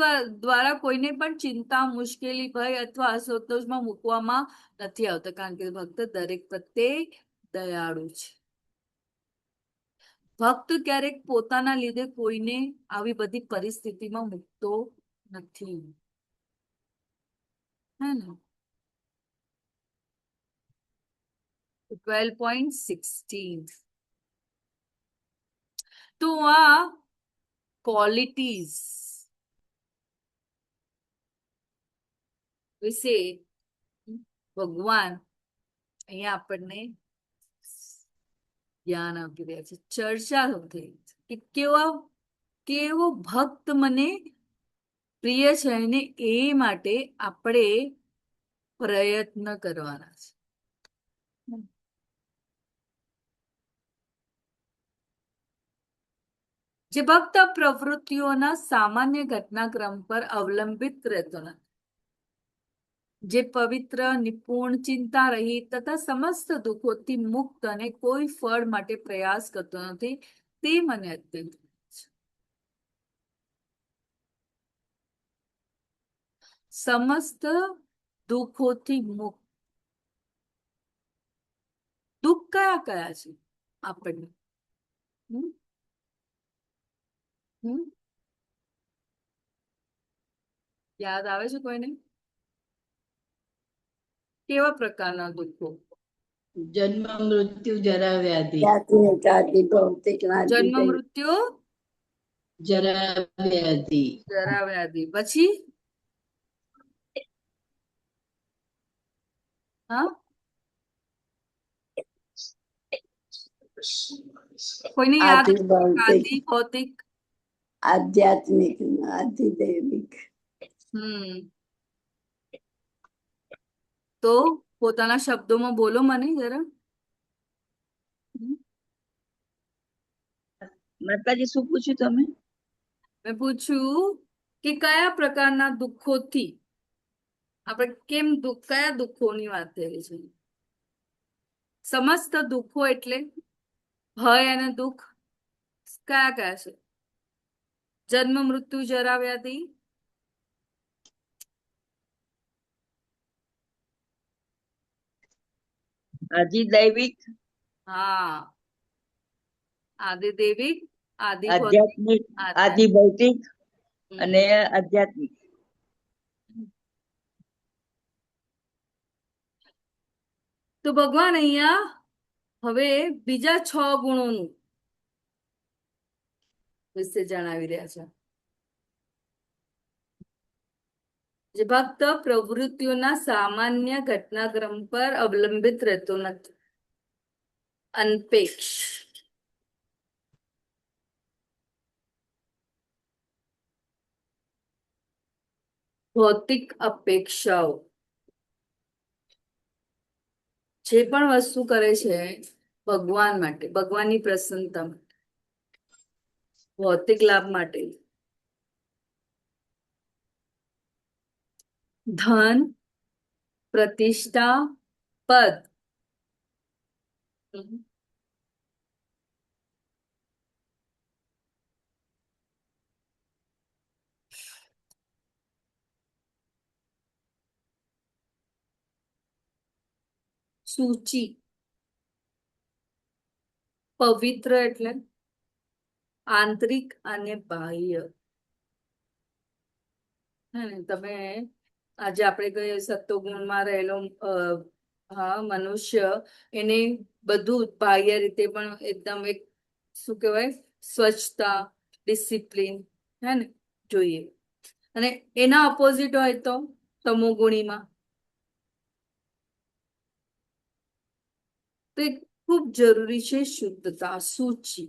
દ્વારા કોઈને પણ ચિંતા, મુશ્કેલી, ભય અથવા અસંતોષમાં મૂકવામાં નથી આવતા, કારણ કે ભક્ત દરેક પ્રત્યે દયાળુ છે. ભક્ત ક્યારેક પોતાના લીધે કોઈને આવી બધી પરિસ્થિતિમાં મૂકતો નથી. હે ને? 12.16. તો આ ક્વોલિટીઝ વિશે ભગવાન અહીંયા આપણને જ્ઞાન આપી રહ્યા છે, ચર્ચા થઈ કે કેવો ભક્ત મને પ્રિય છે, અને એ માટે આપણે પ્રયત્ન કરવાના છે. જે ભક્ત પ્રવૃત્તિઓના સામાન્ય ઘટનાક્રમ પર અવલંબિત રહેતો નથી, જે પવિત્ર, નિપુણ, ચિંતા રહિત તથા સમસ્ત દુઃખોથી મુક્ત અને કોઈ ફળ માટે પ્રયાસ કરતો નથી, તે મને અત્યંત પ્રિય છે. સમસ્ત દુઃખોથી મુક્ત. દુઃખ કયા કયા છે આપણને? યાદ આવે છે કોઈને? કેવા પ્રકારના દુઃખો? જન્મ, મૃત્યુ, જરા, વ્યાધિ. જાતિ જાતિ ભૌતિક નાતિ જન્મ, મૃત્યુ, જરા, વ્યાધિ. જરા, વ્યાધિ. પછી કોઈને યાદ? આદિ ભૌતિક, આદિ ભૌતિક, આધ્યાત્મિક, આદિ દૈવિક. તો પોતાના શબ્દોમાં બોલો મને જરા. માતાજી શું પૂછ્યું તમે? મેં પૂછ્યું કે કયા પ્રકારના દુઃખોથી આપણે કયા દુઃખોની વાત કરી છે? સમસ્ત દુઃખો એટલે ભય અને દુઃખ કયા કયા છે? જન્મ, મૃત્યુ, જરા, વ્યાધિ. આદિ દૈવિક, હા, આદિ દૈવિક, આદિ ભૌતિક, આધ્યાત્મિક, આદિ ભૌતિક અને આધ્યાત્મિક. તો ભગવાન અહીંયા હવે બીજા 6 ગુણોનું વિશે જણાવી રહ્યા છે. જે ભક્ત પ્રવૃત્તિઓના સામાન્ય ઘટનાક્રમ પર અવલંબિત રહેતો નથી, અનપેક્ષ, ભૌતિક અપેક્ષાઓ. જે પણ વસ્તુ કરે છે ભગવાન માટે, ભગવાનની પ્રસન્નતા માટે, ભૌતિક લાભ માટે, ધન, પ્રતિષ્ઠા, પદ, સૂચિ. પવિત્ર એટલે આંતરિક અને બાહ્ય. હે ને, તમે આજે આપણે કહીએ સત્વગુણમાં રહેલો મનુષ્ય, એને બધું બાહ્ય રીતે પણ એકદમ એક શું કહેવાય સ્વચ્છતા, ડિસિપ્લિન હે ને જોઈએ. અને એના ઓપોઝિટ હોય તો તમોગુણીમાં તો એ ખૂબ જરૂરી છે શુદ્ધતા, સૂચિ.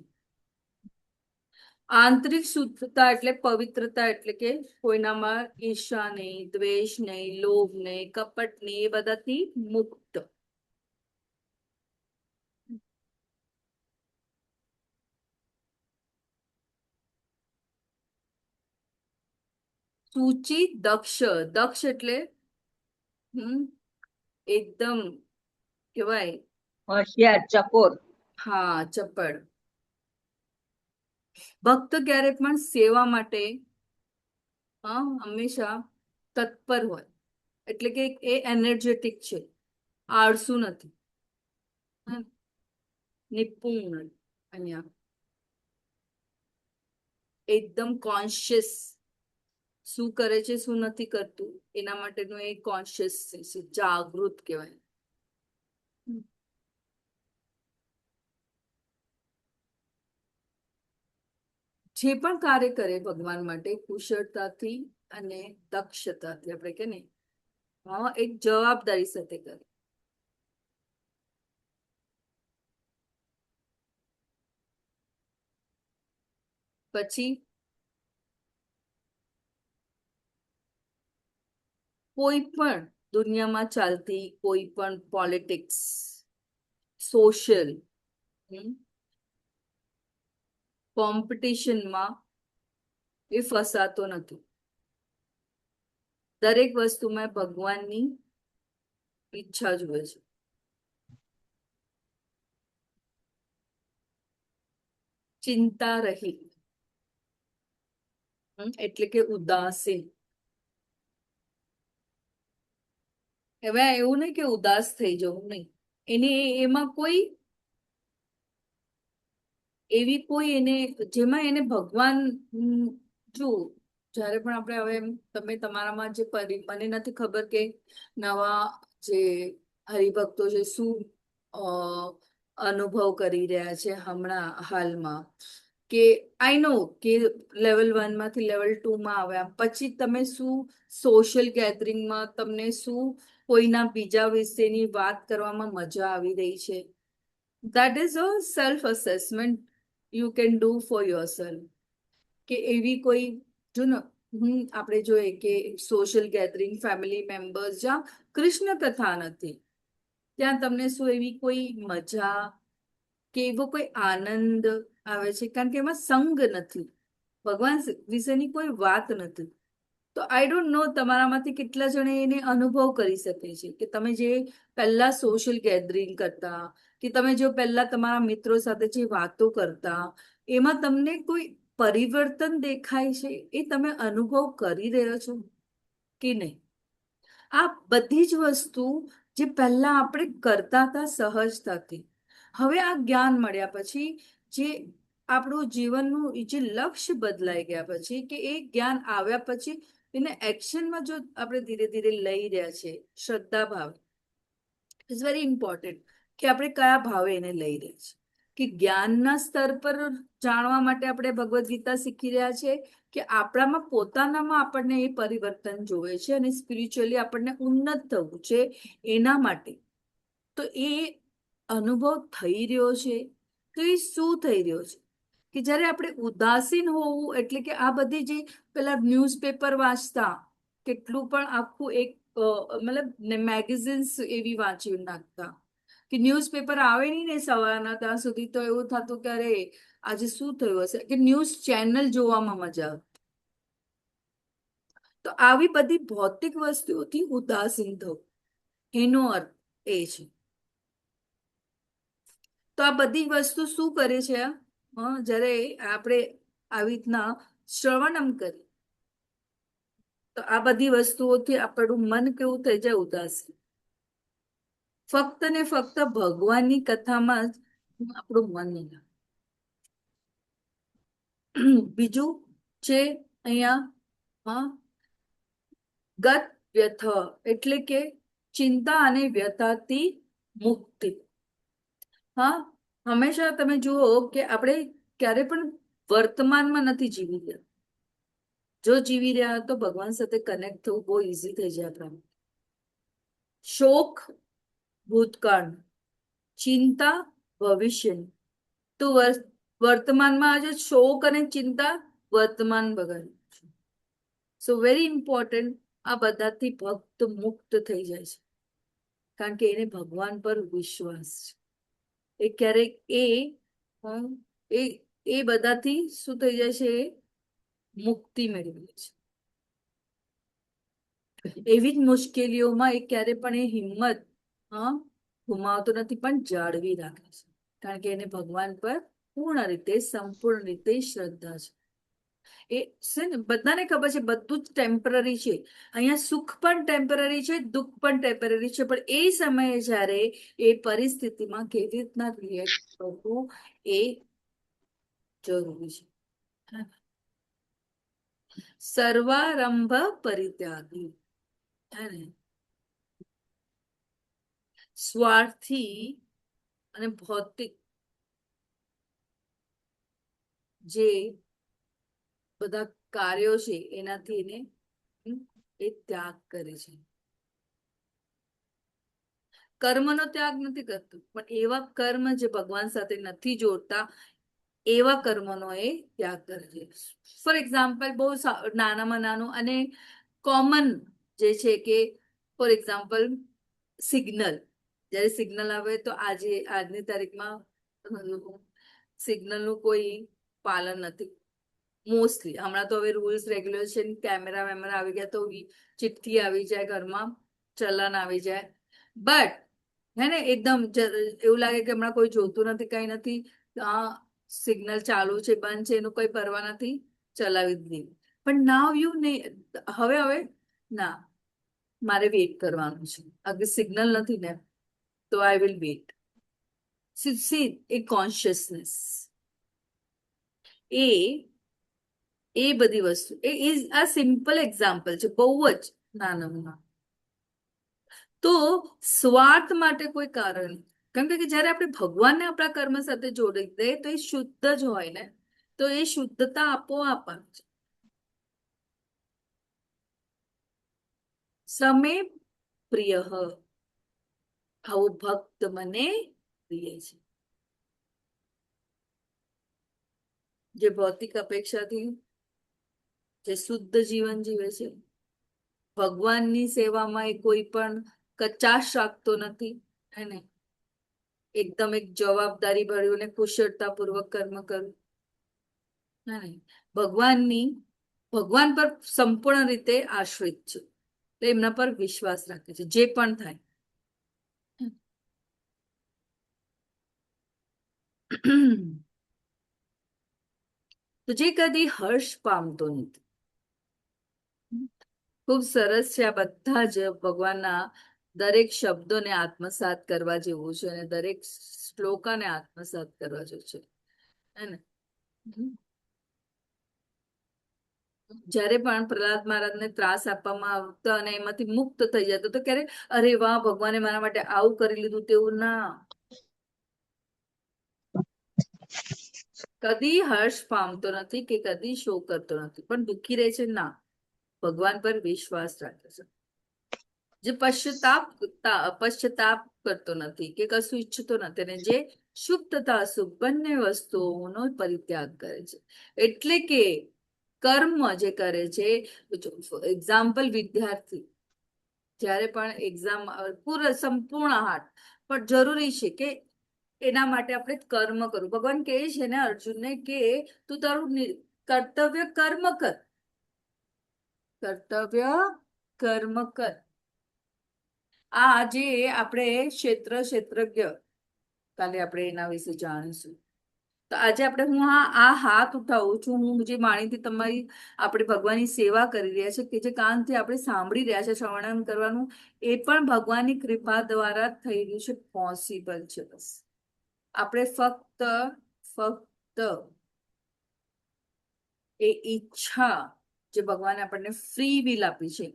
આંતરિક શુદ્ધતા એટલે પવિત્રતા, એટલે કે કોઈનામાં ઈર્ષા નહીં, દ્વેષ નહીં, લોભ નહીં, કપટ નહીં, એ બધાથી મુક્ત. સૂચિ દક્ષ. દક્ષ એટલે એકદમ કેવાય હોશિયાર, ચકોર. હા, ચપળ. ભક્ત ક્યારે પણ સેવા માટે હંમેશા તત્પર હોય, એટલે કે એ એનર્જેટિક છે, આળસુ નથી, નિપુણ. અહીંયા એકદમ કોન્શિયસ, શું કરે છે શું નથી કરતું એના માટેનું એ કોન્શિયસ છે, જાગૃત કહેવાય. જે પણ કાર્ય કરે ભગવાન માટે કુશળતાથી અને દક્ષતાથી, આપણે કે ને એક જવાબદારી સાથે કરે. પછી કોઈ પણ દુનિયામાં ચાલતી કોઈ પણ પોલિટિક્સ, સોશિયલ કોમ્પિટિશનમાં એ ફસાતો નથી. દરેક વસ્તુમાં ભગવાનની ઈચ્છા જુએ છે. ચિંતા રહી એટલે કે ઉદાસીન. હવે એવું નહીં કે ઉદાસ થઈ જવું, નહીં. એને એમાં કોઈ એવી કોઈ એને જેમાં એને ભગવાન જો જ્યારે પણ આપણે હવે તમે તમારામાં જે મને નથી ખબર કે નવા જે હરિભક્તો છે શું અનુભવ કરી રહ્યા છે હમણાં હાલમાં, કે આઈ નો કે લેવલ 1 માંથી લેવલ 2 માં આવ્યા પછી તમે શું સોશિયલ ગેધરિંગમાં તમને શું કોઈના બીજા વિશેની વાત કરવામાં મજા આવી રહી છે. That is a self assessment you can do for yourself. કે એવી કોઈ જો ને આપણે જોઈએ કે સોશિયલ ગેધરિંગ, ફેમિલી મેમ્બર્સ જ્યાં કૃષ્ણ કથા નથી, ત્યાં તમને શું એવી કોઈ મજા કે એવો કોઈ આનંદ આવે છે? કારણ કે એમાં સંગ નથી, ભગવાન વિશેની કોઈ વાત નથી. તો આઈ ડોન્ટ નો તમારામાંથી કેટલા જણે એને અનુભવ કરી શકે છે કે તમે જે પહેલા સોશિયલ ગેધરિંગ કરતા, કે તમે જો પહેલા તમારા મિત્રો સાથે જે વાતો કરતા, એમાં તમને કોઈ પરિવર્તન દેખાય છે? એ તમે અનુભવ કરી રહ્યો છો કે નહીં? આ બધી જ વસ્તુ જે પહેલા આપણે કરતા હતા સહજતાથી, હવે આ જ્ઞાન મળ્યા પછી જે આપણું જીવનનું જે લક્ષ્ય બદલાઈ ગયા પછી, કે એ જ્ઞાન આવ્યા પછી એને એક્શનમાં જો આપણે ધીરે ધીરે લઈ રહ્યા છે શ્રદ્ધા ભાવે, ઇટ્સ વેરી ઇમ્પોર્ટન્ટ કે આપણે કયા ભાવે એને લઈ રહ્યા છે. કે જ્ઞાનના સ્તર પર જાણવા માટે આપણે ભગવદ્ ગીતા શીખી રહ્યા છે કે આપણામાં પોતાનામાં આપણને એ પરિવર્તન જોવે છે અને સ્પિરિચ્યુઅલી આપણને ઉન્નત થવું છે એના માટે. તો એ અનુભવ થઈ રહ્યો છે. તો એ શું થઈ રહ્યો છે કે જ્યારે આપણે ઉદાસીન હોવું, એટલે કે આ બધી જે પેલા ન્યૂઝપેપર વાંચતા કે કેટલું પણ આખું એક મતલબ મેગેઝિન્સ એવી વાંચી નાખતા કે ન્યૂઝપેપર આવે નહીં ને સવારના ત્યાં સુધી તો એવું થતું કે અરે આજે શું થયું હશે, કે ન્યૂઝ ચેનલ જોવામાં મજા આવતી. તો આવી બધી ભૌતિક વસ્તુઓથી ઉદાસીન થવું, એનો અર્થ એ છે. તો આ બધી વસ્તુ શું કરે છે? જ્યારે આપણે આવી રીતના શ્રવણમ કરીએ તો આ બધી વસ્તુઓથી આપણું મન કેવું થઈ જાય? ઉદાસી. ફક્ત ને ફક્ત ભગવાનની કથામાં જ આપણું મન નહીં લાગે. બીજું છે અહીંયા ગત વ્યથ એટલે કે ચિંતા અને વ્યથાથી મુક્તિ. હંમેશા તમે જુઓ કે આપણે ક્યારે પણ વર્તમાનમાં નથી જીવી રહ્યા. જો જીવી રહ્યા તો ભગવાન સાથે કનેક્ટ થવું બહુ ઈઝી થઈ જાય આપણા. શોક ભૂતકાળ, ચિંતા ભવિષ્યની. તો વર્તમાનમાં આજે શોક અને ચિંતા વર્તમાન બગાડે. સો વેરી ઇમ્પોર્ટન્ટ, આ બધાથી ભક્ત મુક્ત થઈ જાય છે, કારણ કે એને ભગવાન પર વિશ્વાસ છે. એ ક્યારેક એ બધાથી શું થઈ જાય છે? મુક્તિ મેળવી લે છે. એવી જ મુશ્કેલીઓમાં એ ક્યારે પણ એ હિંમત ગુમાવતો નથી, પણ જાળવી રાખે છે, કારણ કે એને ભગવાન પર પૂર્ણ રીતે સંપૂર્ણ રીતે શ્રદ્ધા છે. એ છે ને, બધાને ખબર છે બધું જ ટેમ્પરરી છે. અહીંયા સુખ પણ ટેમ્પરરી છે, દુઃખ પણ ટેમ્પરરી છે, પણ એ સમયે જ્યારે એ પરિસ્થિતિમાં કેવી રીતના રિએક્ટ કરવું એ જરૂરી છે. સર્વારંભ પરિત્યાગી, સ્વાર્થી અને ભૌતિક જે બધા કાર્યો છે એનાથી એને એ ત્યાગ કરે છે. કર્મનો ત્યાગ નથી કરતું, પણ એવા કર્મ જે ભગવાન સાથે નથી જોડતા એવા કર્મનો એ ત્યાગ કરે છે. ફોર એક્ઝામ્પલ, બહુ નાનામાં નાનું અને કોમન જે છે કે ફોર એક્ઝામ્પલ સિગ્નલ. જ્યારે સિગ્નલ આવે તો આજની તારીખમાં સિગ્નલનું કોઈ પાલન નથી મોસ્ટલી. હમણાં તો હવે રૂલ્સ રેગ્યુલેશન, કેમેરા વેમેરા આવી ગયા તો ચિઠ્ઠી આવી જાય ઘરમાં, ચલન આવી જાય. બટ હે ને એકદમ એવું લાગે કે હમણાં કોઈ જોતું નથી, કઈ નથી, સિગ્નલ ચાલુ છે બંધ છે એનું કોઈ પરવા નથી, ચલાવી દીધી. પણ નાવ યુ નહીં, હવે ના, મારે વેઇટ કરવાનું છે. અગર સિગ્નલ નથી ને તો આઈ વિલ વેઇટ. સી એ કોન્શિયસનેસ, એ બધી વસ્તુ આ સિમ્પલ એક્ઝામ્પલ છે, બહુ જ નાના. તો સ્વાર્થ માટે કોઈ કારણ, કારણ કે જયારે આપણે ભગવાનને આપણા કર્મ સાથે જોડી દે તો એ શુદ્ધ જ હોય ને, તો એ શુદ્ધતા આપોઆપ આવે છે. સમે પ્રિય, આવો ભક્ત મને પ્રિય છે. જે ભૌતિક અપેક્ષાથી જે શુદ્ધ જીવન જીવે છે, ભગવાનની સેવામાં એ કોઈ પણ કચાશ રાખતો નથી, એને એકદમ એક જવાબદારી ભર્યું ને કુશળતા પૂર્વક કર્મ કરવું. ભગવાન પર સંપૂર્ણ રીતે આશ્રિત છે, તો એમના પર વિશ્વાસ રાખે છે જે પણ થાય. તો જે કદી હર્ષ પામતો નથી. ખૂબ સરસ છે. આ બધા જ ભગવાનના દરેક શબ્દોને આત્મસાત કરવા જેવું છે અને દરેક શ્લોકાને આત્મસાત કરવા જેવું છે. જયારે પણ પ્રહલાદ મહારાજને ત્રાસ આપવામાં આવતો અને એમાંથી મુક્ત થઈ જતો તો ક્યારે અરે વાહ, ભગવાને મારા માટે આવું કરી લીધું, તેવું ના. કદી હર્ષ પામતો નથી કે કદી શોક કરતો નથી, પણ દુઃખી રહે છે ના, ભગવાન પર વિશ્વાસ રાખે છે. જે પશ્ચાતાપ કરતો નથી કે કશું ઈચ્છતો નથી, અને જે શુભ તથા અશુભ બંને વસ્તુઓનો પરિત્યાગ કરે છે. એટલે કે કર્મ જે કરે છે, એક્ઝામ્પલ વિદ્યાર્થી જ્યારે પણ એક્ઝામ પૂરા સંપૂર્ણ હાથ પણ જરૂરી છે કે એના માટે આપણે કર્મ કરવું. ભગવાન કહે છે ને અર્જુનને કે તું તારું કર્તવ્ય કર્મ કર, કર્તવ્ય કર્મ કર. આ જે આપણે ક્ષેત્રજ્ઞ, કાલે આપણે એના વિશે જાણીશું. તો આજે આપણે હું આ હાથ ઉઠાવું છું, હું જે માણીથી તમારી આપણે ભગવાનની સેવા કરી રહ્યા છે, કે જે કાનથી આપણે સાંભળી રહ્યા છે, શ્રવણન કરવાનું, એ પણ ભગવાનની કૃપા દ્વારા જ થઈ રહ્યું છે, પોસિબલ છે. બસ આપણે ફક્ત એ ઈચ્છા જે ભગવાને આપણને ફ્રી વિલ આપી છે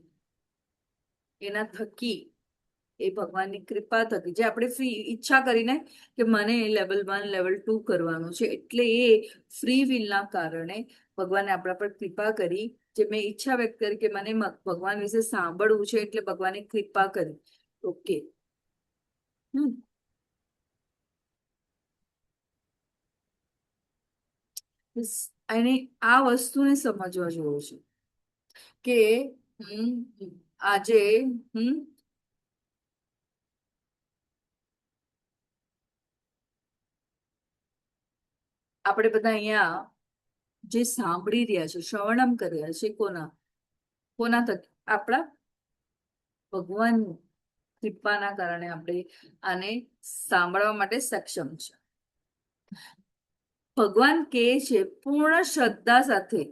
એના થકી, એ ભગવાનની કૃપા થકી જે આપણે ફ્રી ઈચ્છા કરીને કે મને લેવલ 1 લેવલ 2 કરવાનું છે, એટલે એ ફ્રી વિલના કારણે ભગવાને આપણા પર કૃપા કરી. જે મેં ઈચ્છા વ્યક્ત કરી કે મને ભગવાન વિશે સાંભળવું છે, એટલે ભગવાને કૃપા કરી. ઓકે, અને આ વસ્તુને સમજવા જેવું છે કે આજે આપણે બધા અહીંયા જે સાંભળી રહ્યા છે, શ્રવણમ કરી રહ્યા છે, કોના થકી? આપણા ભગવાન કૃપાના કારણે આપણે આને સાંભળવા માટે સક્ષમ છે. ભગવાન કહે છે પૂર્ણ શ્રદ્ધા સાથે,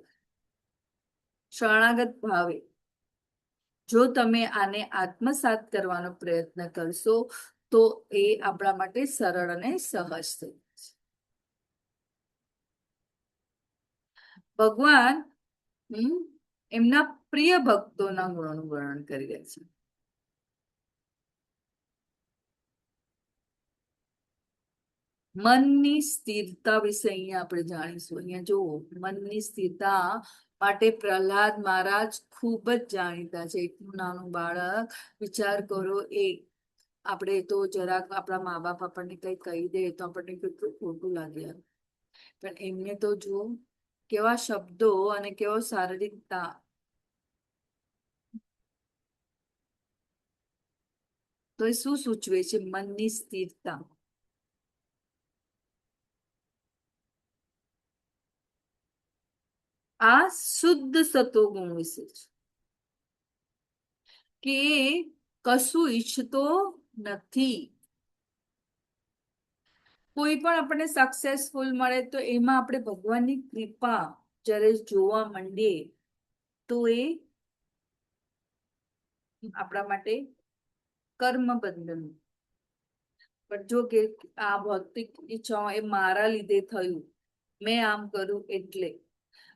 શરણાગત ભાવે જો તમે આને આત્મસાત કરવાનો પ્રયત્ન કરશો તો એ આપણા માટે સરળ અને સહજ થઈ જશે. ભગવાન એમના પ્રિય ભક્તોના ગુણોનું વર્ણન કરી રહ્યા છે. મનની સ્થિરતા વિશે અહીંયા આપણે જાણીશું. અહીંયા જો મનની સ્થિરતા માટે પ્રહલાદ મહારાજ ખૂબ જ જાણીતા છે. એટલું નાનું બાળક, વિચાર કરો, આપણે તો જરાક આપણા મા બાપ આપણને કઈ કહી દે તો આપણને કેટલું ખોટું લાગે, પણ એમને તો જો કેવા શબ્દો અને કેવો શારીરિકતા, તો એ શું સૂચવે છે? મનની સ્થિરતા. આ શુદ્ધ સત્વગુણ વિશે છે કે કશું ઈચ્છતો નથી. કોઈ પણ આપણને સક્સેસફુલ મળે તો એમાં આપણે ભગવાનની કૃપા જ્યારે જોવા માંડીએ તો એ આપણા માટે કર્મ બંધન. પણ જો કે આ ભૌતિક ઈચ્છાઓ એ મારા લીધે થયું, મેં આમ કર્યું, એટલે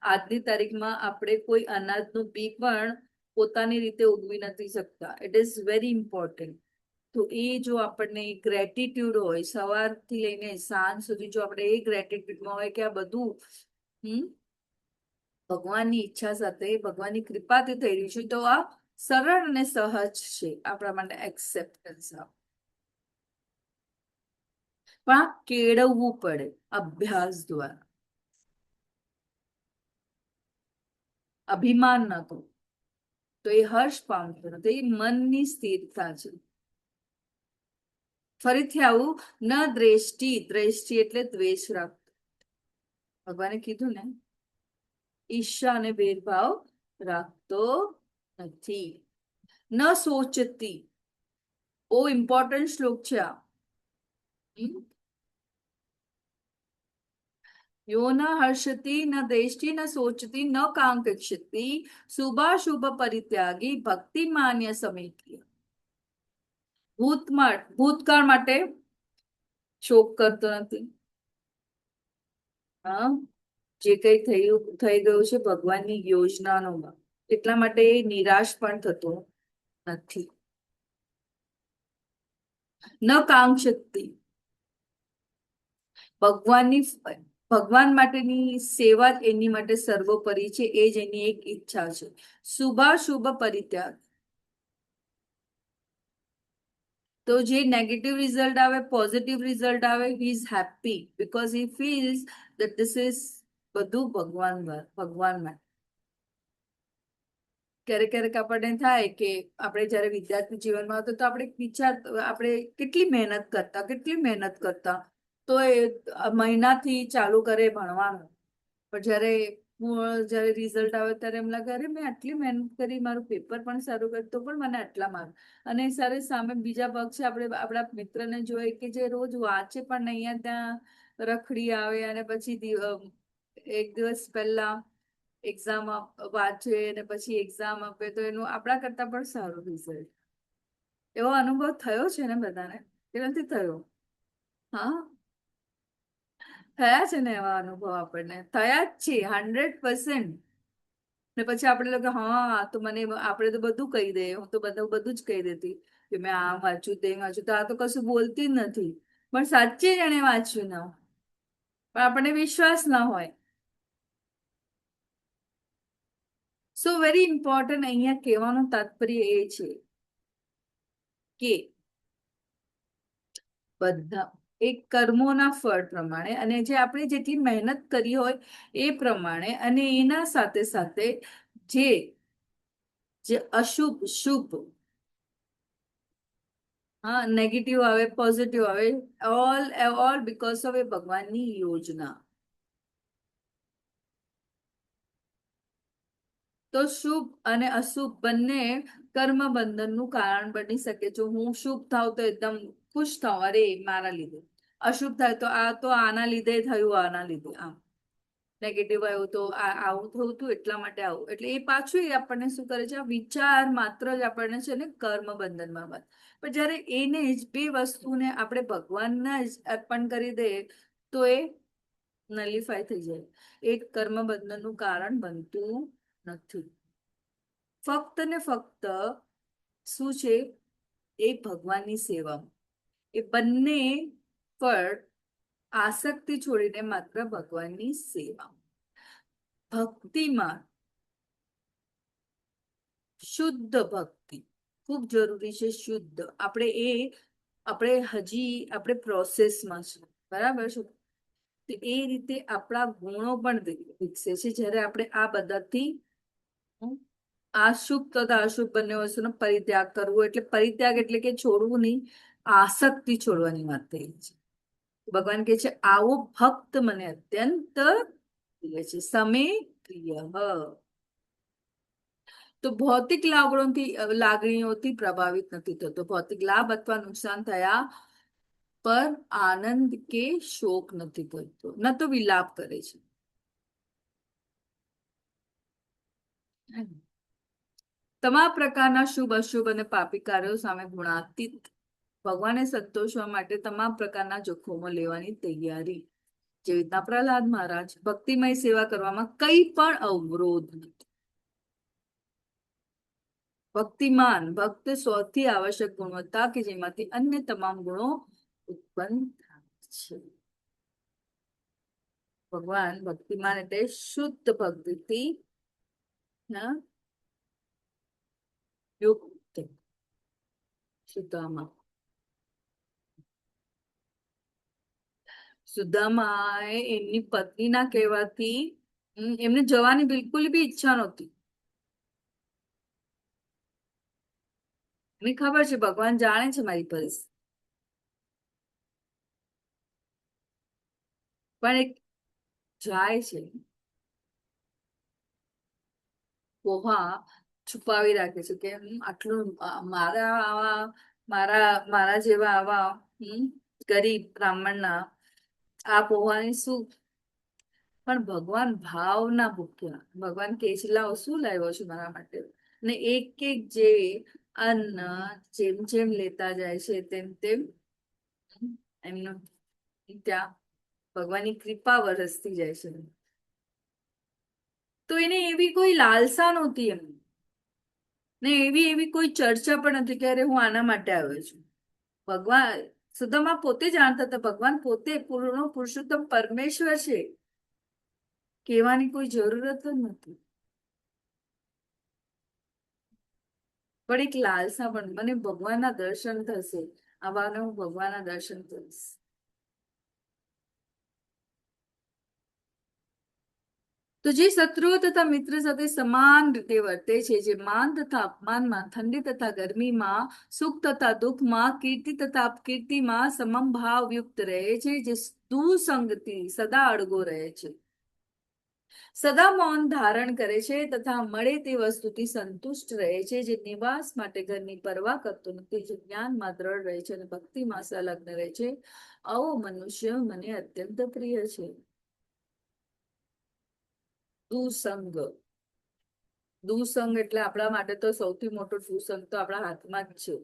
આજની તારીખમાં આપણે કોઈ અનાજનું બી પણ પોતાની રીતે ઉગવી નથી શકતા. It is very important. તો એ જો આપણને ગ્રેટિટ્યુડ હોય, સવારથી લઈને સાંજ સુધી જો આપણે એ ગ્રેટિટ્યુડમાં હોય કે આ બધું ભગવાનની ઈચ્છા સાથે, ભગવાનની કૃપાથી થઈ રહ્યું છે, તો આ સરળ અને સહજ છે આપણા માટે એક્સેપ્ટન્સ. પણ આ કેળવવું પડે અભ્યાસ દ્વારા. અભિમાન ન તો એ હર્ષ પામતો નથી. એ મનની સ્થિરતા છે. ફરીથી આવું, ન દ્વેષ્ટિ એટલે દ્વેષ રાખતો. ભગવાને કીધું ને, ઈર્ષ્યા અને ભેદભાવ રાખતો નથી. ન સોચતી, બહુ ઇમ્પોર્ટન્ટ શ્લોક છે આ. યો ન હર્ષતી ન દ્વેષ્ટિ ન સોચતી ન કાંક્ષતી શુભાશુભ પરિત્યાગી ભક્તિ માન્ય સમેત્ય. ભૂતકાળ માટે શોક કરતો નથી. જે કઈ થઈ ગયું છે ભગવાનની યોજનાનો એટલા માટે નિરાશ પણ થતો નથી. ન કાંક્ષતી, ભગવાન માટેની સેવા એની માટે સર્વોપરી છે, એ જ એની એક ઈચ્છા છે. શુભાશુભ પરિત્યાગ, તો જે નેગેટિવ રિઝલ્ટ આવે, પોઝિટિવ રિઝલ્ટ આવે, he is happy because he feels that this is બધું ભગવાન માટે. ક્યારેક ક્યારેક આપણને થાય કે આપણે જયારે વિદ્યાર્થી જીવનમાં હતા તો આપણે કેટલી મહેનત કરતા તો એ મહિનાથી ચાલુ કરે ભણવાનું, પણ જયારે રિઝલ્ટ આવે ત્યારે એમ લાગે અરે મેં આટલી મહેનત કરી, મારું પેપર પણ સારું કર્યું તો પણ મને આટલા માર્ક. અને સારે સામે બીજા પક્ષે આપણે આપણા મિત્રને જોઈએ કે જે રોજ વાંચે પણ નહીં, અહીંયા ત્યાં રખડી આવે અને પછી એક દિવસ પહેલા એક્ઝામ વાંચે અને પછી એક્ઝામ આપે તો એનું આપણા કરતા પણ સારું રિઝલ્ટ. એવો અનુભવ થયો છે ને બધાને, કે નથી થયો? હા, થયા છે ને એવા અનુભવ, આપણને થયા જ છે 100%. ને પછી આપણે લોકો હા તો મને આપણે તો બધું કહી દે, હું તો બધું જ કહી દેતી કે મેં આ વાંચ્યું તે વાંચ્યું, તો આ તો કશું બોલતી જ નથી, પણ સાચે જ એને વાંચ્યું ના, પણ આપણને વિશ્વાસ ના હોય. સો વેરી ઇમ્પોર્ટન્ટ અહીંયા કહેવાનું તાત્પર્ય એ છે કે બધા એક કર્મોના ફળ પ્રમાણે અને જે આપણે જેટલી મહેનત કરી હોય એ પ્રમાણે, અને એના સાથે સાથે જે જે અશુભ શુભ, હા, નેગેટિવ આવે પોઝિટિવ આવે, ઓલ બીકોઝ ઓફ એ ભગવાનની યોજના. તો શુભ અને અશુભ બંને કર્મ બંધનનું કારણ બની શકે. જો હું શુભ થાવ તો એકદમ ખુશ થાવ, અરે મારા લીધે. અશુભ થાય તો આ તો આના લીધે થયું, આના લીધે આમ. નેગેટિવ આવ્યું તો આવું થયું હતું એટલા માટે આવું. એટલે એ પાછું એ આપણને શું કરે છે, આ વિચાર માત્ર જ આપણને છે ને કર્મ બંધનમાં બાંધે. પણ જયારે એને જ બે વસ્તુને આપણે ભગવાનના જ અર્પણ કરી દે તો એ નલિફાય થઈ જાય. એક કર્મ બંધનનું કારણ બનતું નથી. ફક્ત ને ફક્ત શું છે, એ ભગવાનની સેવા, એ બંને ફળ આસક્તિ છોડીને માત્ર ભગવાનની સેવા. ભક્તિમાં શુદ્ધ ભક્તિ ખૂબ જરૂરી છે. શુદ્ધ આપણે હજી પ્રોસેસમાં છે, બરાબર છે. તો એ રીતે આપણા ગુણો પણ વિકસે છે જ્યારે આપણે આ બધાથી અશુભ તથા અશુભ બંને વસ્તુનો પરિત્યાગ કરવો. એટલે પરિત્યાગ એટલે કે છોડવું નહીં, આસક્તિ છોડવાની વાત થઈ છે. ભગવાન કે છે આવો ભક્ત મને અત્યંત પ્રિય છે, સમે પ્રિય. તો ભૌતિક લાગણીઓથી પ્રભાવિત નથી થતો. ભૌતિક લાભ અથવા નુકસાન થયા પર આનંદ કે શોક નથી કરતો, ન તો વિલાપ કરે છે. તમામ પ્રકારના શુભ અશુભ અને પાપી કાર્યો સામે ગુણાતીત ભગવાનને સંતોષવા માટે તમામ પ્રકારના જોખમો લેવાની તૈયારી. જેવી રીતના પ્રહલાદ મહારાજ, ભક્તિમય સેવા કરવામાં કઈ પણ અવરોધ નથી. ભક્તિમાન ભક્ત સૌથી આવશ્યક ગુણવત્તા કે જેમાંથી અન્ય તમામ ગુણો ઉત્પન્ન થાય છે. ભગવાન ભક્તિમાન એટલે શુદ્ધ ભક્તિથી યુક્ત. સુદામાએ એમની પત્નીના કહેવાથી એમને જવાની બિલકુલ બી ઈચ્છા નહોતી. મને ખબર છે ભગવાન જાણે છે મારી પરિસ્થિતિ, પણ એક જાય છે, પોહા છુપાવી રાખે છે કે આટલું મારા જેવા આવા ગરીબ બ્રાહ્મણના આ પોહાની શું. પણ ભગવાન ભાવના ભૂખ્યા. ભગવાન કે છે લાવો શું લાવ્યો છું મારા માટે. ને એક એક જે અન્ન જેમ જેમ લેતા જાય છે તેમ તેમ એમનું ત્યાં ભગવાનની કૃપા વરસતી જાય છે. તો એને એવી કોઈ લાલસા નહોતી એમ, ને એવી કોઈ ચર્ચા પણ નથી કે અરે હું આના માટે આવ્યો છું. ભગવાન સુદામા પોતે જાણતા હતા ભગવાન પોતે પૂર્ણ પુરુષોત્તમ પરમેશ્વર છે, કહેવાની કોઈ જરૂરત જ નથી. પણ એક લાલસા પણ, મને ભગવાનના દર્શન થશે, આવાને હું ભગવાનના દર્શન કરીશ. તો તો જે શત્રુઓ તથા મિત્ર સાથે સમાન રીતે વર્તે છે, જે માન તથા અપમાનમાં, ઠંડી તથા ગરમીમાં, સુખ તથા દુઃખમાં, કીર્તિ તથા અપકીર્તિમાં સમભાવ યુક્ત રહે છે, જે દુસંગથી સદા અડગો રહે છે, સદા મૌન ધારણ કરે છે તથા મળે તે વસ્તુથી સંતુષ્ટ રહે છે, જે નિવાસ માટે ઘરની પરવા કરતો નથી, જે જ્ઞાનમાં દ્રઢ રહે છે અને ભક્તિમાં સંલગ્ન રહે છે, આવો મનુષ્ય મને અત્યંત પ્રિય છે. દુસંગ, દુસંગ એટલે આપણા માટે તો સૌથી મોટો દુસંગ તો આપણા હાથમાં જ છે,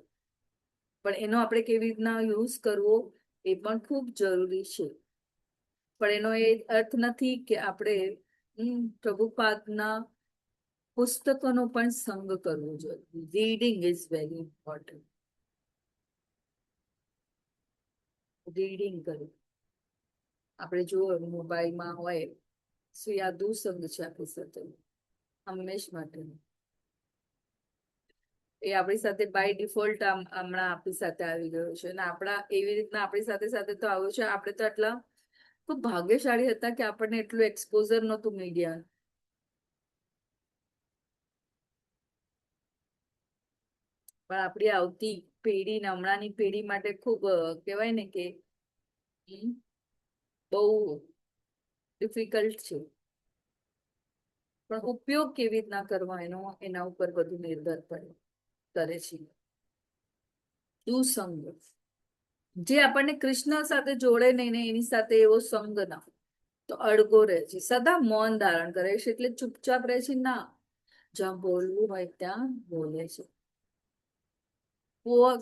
પણ એનો આપણે કેવી રીતના યુઝ કરવો એ પણ ખૂબ જરૂરી છે. પણ એનો એ અર્થ નથી કે આપણે પ્રભુપાદના પુસ્તકોનો પણ સંગ કરવો જોઈએ. Reading is very important. Reading કરવું. આપણે જો મોબાઈલમાં હોય આ દુસંગ છે આપણી સાથે હંમેશ માટે. એ આપણી સાથે બાય ડિફોલ્ટ હમણાં આપણી સાથે આવી ગયો છે, અને આપણા એવી રીતના આપણી સાથે સાથે તો આવ્યું છે. આપણે તો આટલા ખૂબ ભાગ્યશાળી હતા કે આપણને એટલું એક્સપોઝર નહોતું મીડિયા. પણ આપણી આવતી પેઢી ને હમણાંની પેઢી માટે ખૂબ કહેવાય ને કે બહુ ડિફિકલ્ટ છે. પણ ઉપયોગ કેવી રીતના કરવા એના ઉપર બધું નિર્ભર કરે છે. દુસંગ જે આપણને કૃષ્ણ સાથે જોડે નહીં ને એની સાથે એવો સંગ ના, તો અડગો રહે છે, સદા મૌન ધારણ કરે છે, એટલે ચૂપચાપ રહે છે ના, જ્યાં બોલવું હોય ત્યાં બોલે છે.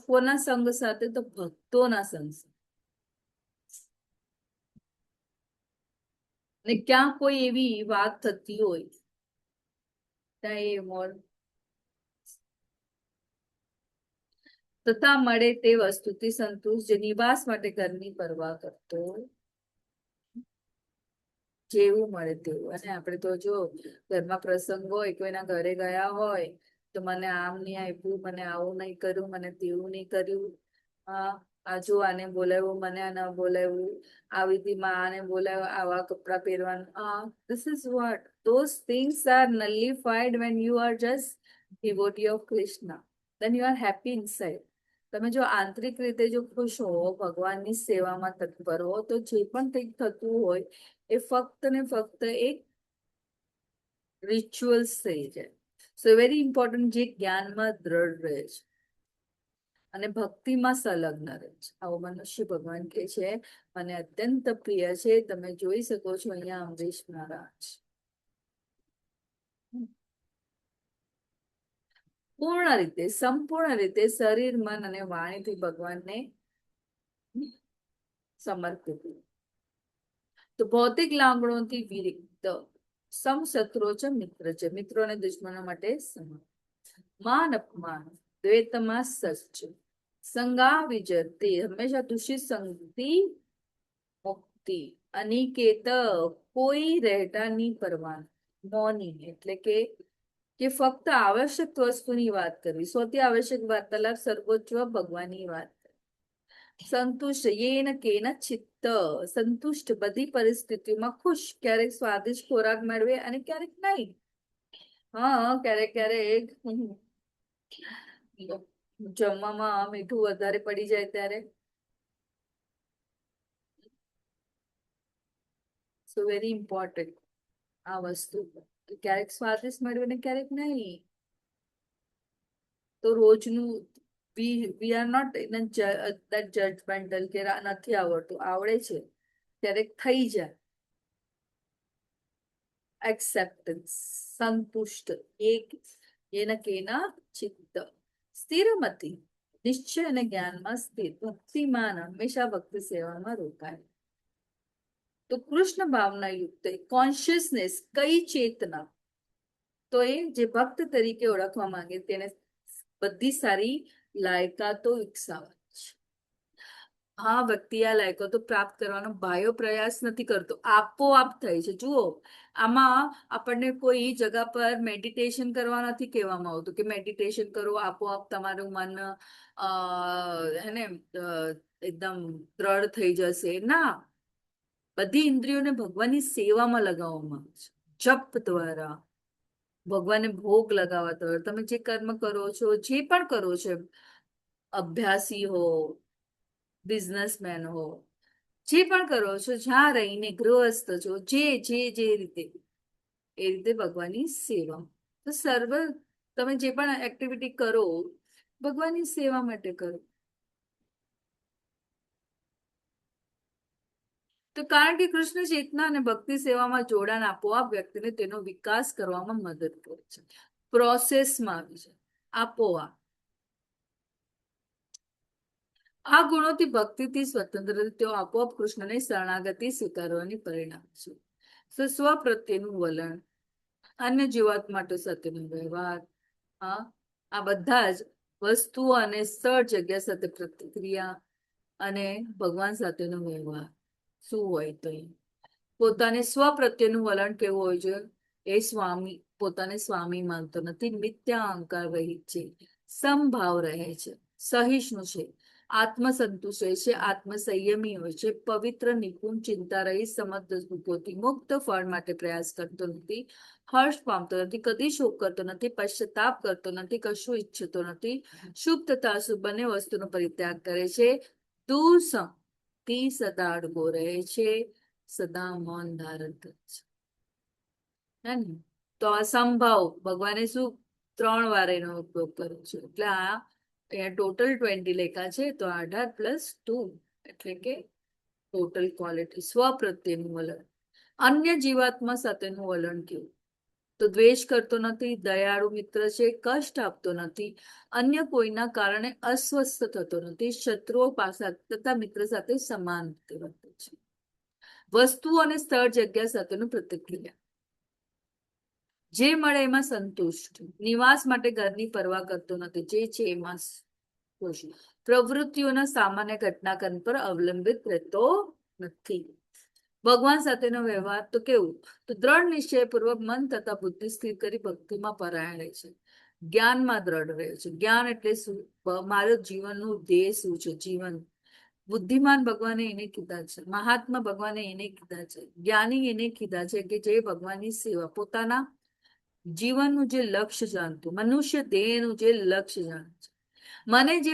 કોના સંગ સાથે? તો ભક્તોના સંગ સાથે. ને ક્યાં કોઈ એવી વાત થતી હોય ત્યાં એ મૌન તથા મળે તે વસ્તુથી સંતુષ્ટ, જે નિવાસ માટે ઘરની પરવા કરતો, જેવું મળે તેવું. અને આપણે તો જો ઘરમાં પ્રસંગ હોય, કોઈના ઘરે ગયા હોય તો મને આમ નહીં આપ્યું, મને આવું નહીં કર્યું, મને તેવું નહીં કર્યું, આજુ આને બોલાવ્યું, મને આ ન બોલાવ્યું, આવી હતી માં આને બોલાવ્યું, આવા કપડા પહેરવાનું. This is what those things are nullified when you are just devotee of Krishna. Then you are happy inside. તમે જો આંતરિક રીતે જો ખુશ હો, ભગવાનની સેવામાં તત્પર હો, તો જે પણ કંઈક થતું હોય એ ફક્ત ને ફક્ત એક રિચ્યુઅલ્સ થઈ જાય. સો વેરી ઇમ્પોર્ટન્ટ, જે જ્ઞાનમાં દ્રઢ રહે છે અને ભક્તિમાં સંલગ્ન રહે છે, આવો મનુષ્ય ભગવાન કહે છે મને અત્યંત પ્રિય છે. તમે જોઈ શકો છો અહીંયા અમરીશ મહારાજ પૂર્ણ રીતે, સંપૂર્ણ રીતે શરીર, મન અને વાણીથી ભગવાનને સમર્પિત. તો ભૌતિક લાગણીઓથી વિરક્ત, સમશત્રુઓ છે મિત્ર છે, મિત્રો અને દુશ્મનો માટે સમાન. માન અપમાન દ્વૈતમાં સચ્ચ, સંગા વિજતે હંમેશા દૂષિત સંગથી મુક્તિ, અનિકેત કોઈ રહેટાની પરવાન, મૌની એટલે કે ફક્ત આવશ્યક વસ્તુની વાત કરવી, સૌથી આવશ્યક વાર્તાલાપ સર્વોચ્ચ ભગવાનની વાત. સંતુષ્ટ યેન કેન ચિત્ત, સંતુષ્ટ બધી પરિસ્થિતિમાં ખુશ, ક્યારેક સ્વાદિષ્ટ ખોરાક મેળવે અને ક્યારેક નહીં. ક્યારેક ક્યારેક જમવામાં મીઠું વધારે પડી જાય ત્યારે. સો વેરી ઇમ્પોર્ટન્ટ આ વસ્તુ, ક્યારેક સ્વાદિષ્ટ મેળવે ને ક્યારેક નહીં. તો રોજનું we are not in that judgmental કે નથી આવડતું, આવડે છે ક્યારેક થઈ જાય. એક્સેપ્ટન્સ, સંતુષ્ટ, એના કેના ચિત્ત, સ્થિરમતી નિશ્ચય અને જ્ઞાનમાં સ્થિર, ભક્તિમાન હંમેશા ભક્તિ સેવામાં રોકાય. તો કૃષ્ણ ભાવના યુક્ત કોન્શિયસનેસ, કઈ ચેતના, તો એ જે ભક્ત તરીકે ઓળખવા માંગે તેને બધી સારી લાયકાતો વિકસાવે છે. વ્યક્તિ આ લાયકાતો પ્રાપ્ત કરવાનો બાહ્ય પ્રયાસ નથી કરતો, આપોઆપ થાય છે. જુઓ, આમાં આપણને કોઈ જગા પર મેડિટેશન કરવા નથી કહેવામાં આવતું કે મેડિટેશન કરો, આપોઆપ તમારું મન હેને એકદમ દ્રઢ થઈ જશે. ના, બધી ઇન્દ્રિયોને ભગવાનની સેવામાં લગાવવામાં આવે છે. જપ દ્વારા, ભગવાનને ભોગ લગાવવા દ્વારા, તમે જે કર્મ કરો છો, જે પણ કરો છો, અભ્યાસી હો, બિઝનેસમેન હો, જે પણ કરો છો, જ્યાં રહીને ગૃહસ્થ છો, જે રીતે, એ રીતે ભગવાનની સેવા. તો તમે જે પણ એક્ટિવિટી કરો, ભગવાનની સેવા માટે કરો. તો કારણ કે કૃષ્ણ ચેતના અને ભક્તિ સેવામાં જોડાણ આપોઆપ વ્યક્તિને તેનો વિકાસ કરવામાં મદદ કરે છે, પ્રોસેસમાં આવી છે આપોઆપ. આ ગુણોથી ભક્તિથી સ્વતંત્ર તેઓ આપોઆપ કૃષ્ણને શરણાગતિ સ્વીકારવાની પરિણામ છે. તો સ્વ પ્રત્યેનું વલણ, અન્ય જીવાત્મા સાથેનો વ્યવહાર, આ બધા જ વસ્તુઓ અને સ્થળ જગ્યા સાથે પ્રતિક્રિયા અને ભગવાન સાથેનો વ્યવહાર શું હોય તો પોતાને સ્વ પ્રત્યેનું વલણ કેવું હોય છે? એ પોતાને સ્વામી માનતો નથી, મિથ્યા અહંકાર રહિત છે, સમભાવ રહે છે, સહિષ્ણુ છે, આત્મસંતુષ્ટ હોય છે, આત્મસંયમી હોય છે, પવિત્ર, નિપુણ, ચિંતા રહી, સમર્થ સુખોથી મુક્ત, ફળ માટે પ્રયાસ કરતો નથી, હર્ષ પામતો નથી, કદી શોક કરતો નથી, પશ્ચાતાપ કરતો નથી, કશું ઈચ્છતો નથી, શુભ તથા અશુભ બંને વસ્તુનો પરિત્યાગ કરે છે, દુઃસંગથી સદા અડગો રહે છે, સદા મૌન ધારણ કરે છે. હે ને? તો આ સંભાવ ભગવાને શું 3 વાર એનો ઉપયોગ કર્યો છે, એટલે આ અહીંયા ટોટલ 20 લેખા છે, તો 18 + 2 એટલે કે ટોટલ ક્વોલિટી. સ્વ પ્રત્યેનું વલણ, અન્ય જીવાત્મા સાથેનું વલણ કેવું? તો દ્વેષ કરતો નથી, દયાળુ મિત્ર છે, કષ્ટ આપતો નથી, અન્ય કોઈના કારણે અસ્વસ્થ થતો નથી, શત્રુઓ પાસા તથા મિત્ર સાથે સમાન રીતે વર્તે છે. વસ્તુઓ અને સ્થળ જગ્યા સાથેનું પ્રતિક્રિયા, જે મળે એમાં સંતુષ્ટ, નિવાસ માટે ઘરની પરવા કરતો નથી, જે છે એમાં ખુશ, પ્રવૃત્તિઓના સામાન્ય ઘટનાક્રમ પર અવલંબિત રહેતો નથી. ભગવાન સાથેનો વ્યવહાર તો કેવું? તો દ્રઢ નિશ્ચયપૂર્વક મન તથા બુદ્ધિ સ્થિર કરી ભક્તિમાં પરાયણ રહે છે, જ્ઞાનમાં દ્રઢ રહે છે. જ્ઞાન એટલે શું? મારો જીવનનું ધ્યેય શું છે? જીવન. બુદ્ધિમાન ભગવાને એને કીધા છે, મહાત્મા ભગવાને એને કીધા છે, જ્ઞાની એને કીધા છે કે જે ભગવાનની સેવા, પોતાના જીવનનું જે લક્ષ્ય જાણતું, મનુષ્ય દેહનું જે લક્ષ્ય જાણે છે, મને જ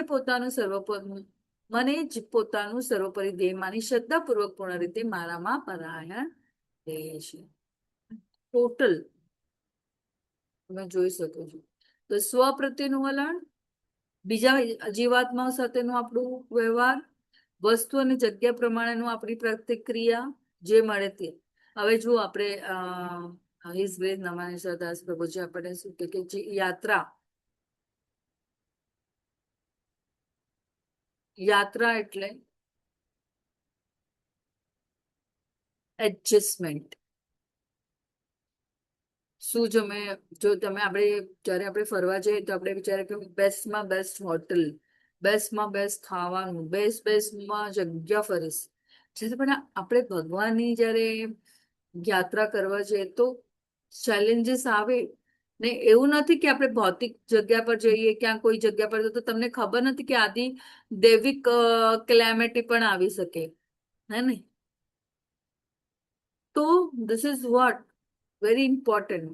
પોતાનું સર્વોપરી દેહ માની શ્રદ્ધાપૂર્વક પૂર્ણ રીતે મારામાં પરાયણ રહે છે. ટોટલ તમે જોઈ શકો છો. તો સ્વ પ્રત્યેનું વલણ, બીજા જીવાત્માઓ સાથેનું આપણું વ્યવહાર, વસ્તુ અને જગ્યા પ્રમાણેનું આપણી પ્રતિક્રિયા, જે મળે તે. હવે જો આપણે હિઝ ગ્રેસ નમાનીશા દાસ પ્રભુજી આપણને શું કે જે યાત્રા એટલે એડજસ્ટમેન્ટ. શું જો તમે જયારે આપણે ફરવા જઈએ તો આપણે વિચારે કે બેસ્ટમાં બેસ્ટ હોટલ, બેસ્ટમાં બેસ્ટ ખાવાનું, બેસ્ટમાં જગ્યા ફરીશ. જ્યારે પણ આપણે ભગવાનની જયારે યાત્રા કરવા જઈએ તો ચેલેન્જીસ આવે ને. એવું નથી કે આપણે ભૌતિક જગ્યા પર જઈએ, ક્યાં કોઈ જગ્યા પર તો તમને ખબર નથી કે આદિ દૈવિક કેલેમિટી પણ આવી શકે, હે ને? તો this is vote very important,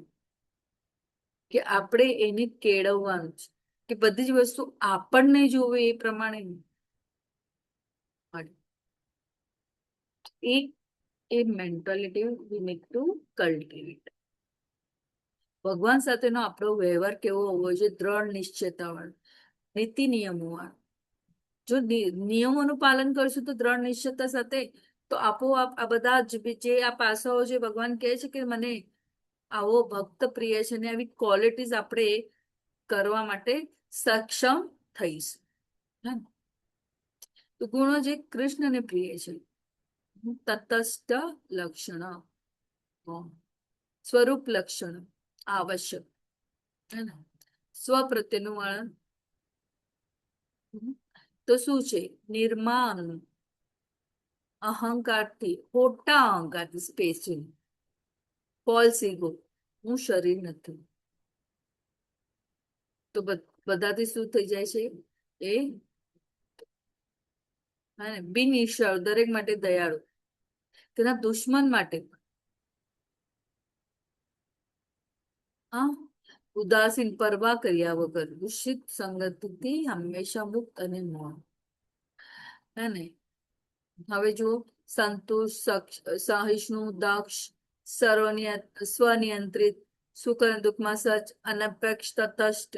કે આપણે એને કેળવવાનું છે કે બધી જ વસ્તુ આપણને જોવે એ પ્રમાણે એ mentality we need to cultivate. ભગવાન સાથેનો આપણો વ્યવહાર કેવો હોવો જોઈએ? દ્રઢ નિશ્ચયતા વાળો, નીતિ નિયમો વાળો. જો નિયમોનું પાલન કરશું તો દ્રઢ નિશ્ચયતા સાથે, તો આપોઆપ આ બધા જે આ પાસાઓ જે ભગવાન કહે છે કે મને આવો ભક્ત પ્રિય છે, ને આવી ક્વોલિટીઝ આપણે કરવા માટે સક્ષમ થઈશું. તો ગુણો જે કૃષ્ણને પ્રિય છે, તટસ્થ લક્ષણ, સ્વરૂપ લક્ષણ આવશ્યક, સ્વ પ્રત્યેનું વલણ તો શું છે? નિર્માણ અહંકારથી, ખોટા અહંકારથી, સ્પેશિયલ ફોલ્સ ઈગો, હું શરીર નથી. તો બધાથી શું થઈ જાય છે? એ બિન ઈર્ષાળુ, દરેક માટે દયાળુ, તેના દુશ્મન માટે હા, ઉદાસીન પરવા કર્યા વગર દૂષિત સંગતિથી હંમેશા મુક્ત અને મૌન. હે ને? હવે જો સંતુષ્ટ, સહિષ્ણુ, દક્ષ, સ્વનિયંત્રિત, સુખ અને દુઃખમાં સચ, અનપેક્ષ, તટસ્થ,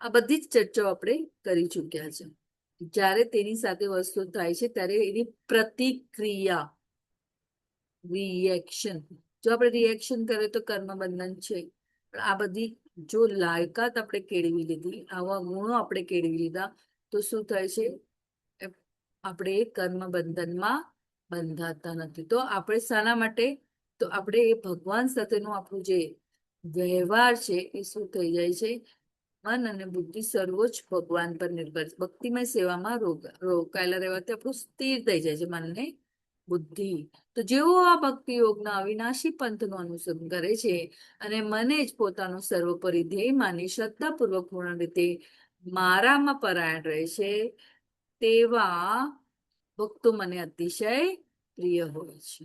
આ બધી જ ચર્ચાઓ આપણે કરી ચૂક્યા છે. જ્યારે તેની સાથે વસ્તુ થાય છે ત્યારે એની પ્રતિક્રિયા, રિએક્શન, જો આપણે રિએક્શન કરીએ તો કર્મ બંધન છે. પણ આ બધી જો લાયકાત આપણે કેળવી લીધી, આવા ગુણો આપણે કેળવી લીધા, તો શું થાય છે? આપણે કર્મ બંધનમાં બંધાતા નથી. તો આપણે શાના માટે? તો આપણે એ ભગવાન સાથેનું આપણું જે વ્યવહાર છે એ શું થઈ જાય છે? મન અને બુદ્ધિ સર્વોચ્ચ ભગવાન પર નિર્ભર છે. ભક્તિમય સેવામાં રોકાયેલા રહેવાથી આપણું સ્થિર થઈ જાય છે મન ને બુદ્ધિ. તો જેઓ આ ભક્તિ યોગના અવિનાશી પંથનું અનુસરણ કરે છે અને મને જ પોતાનું સર્વોપરી ધ્યેય માની શ્રદ્ધાપૂર્વક પૂર્ણ રીતે મારામાં પરાયણ રહે છે, તેવા ભક્તો મને અતિશય પ્રિય હોય છે.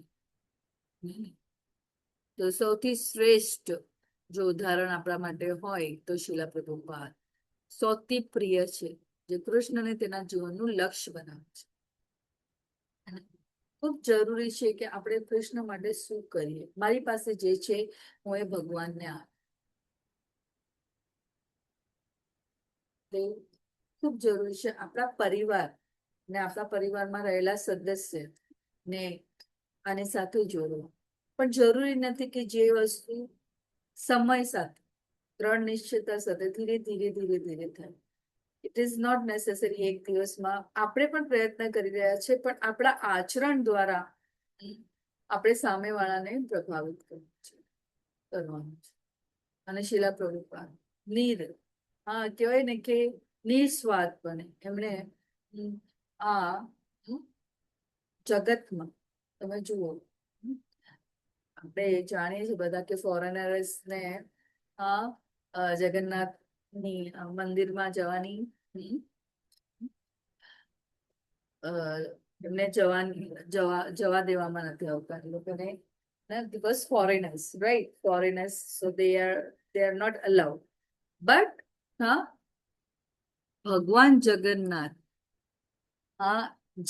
તો સૌથી શ્રેષ્ઠ જો ઉદાહરણ આપણા માટે હોય તો શીલા પ્રભુપાદ સૌથી પ્રિય છે, જે કૃષ્ણને તેના જીવનનું લક્ષ્ય બનાવે છે. ખૂબ જરૂરી છે કે આપણે કૃષ્ણ માટે શું કરીએ. મારી પાસે જે છે હું એ ભગવાનને આપું. ખૂબ જરૂરી છે આપણા પરિવાર ને આપણા પરિવારમાં રહેલા સદસ્ય ને આની સાથે જોડવું. પણ જરૂરી નથી કે જે વસ્તુ સમય સાથે, દ્રઢ નિશ્ચયતા સાથે ધીરે ધીરે ધીરે ધીરે થાય. ઇટ ઇઝ નોટ નેસેસરી એક દિવસમાં. આપણે પણ પ્રયત્ન કરી રહ્યા છે, પણ આપણા આચરણ દ્વારા આપણે સામેવાળાને પ્રભાવિત કરવાનું છે. અને શીલા પ્રભુપાદ કહેવાય ને કે નિસ્વાર્થ બને. એમણે આ જગતમાં તમે જુઓ, આપણે જાણીએ છીએ બધા કે ફોરેનર્સ ને જગન્નાથની મંદિરમાં જવાની એમને જવા દેવામાં નથી આવતા એ લોકોને, because foreigners, right? Foreigners, so they are not allowed. But ભગવાન જગન્નાથ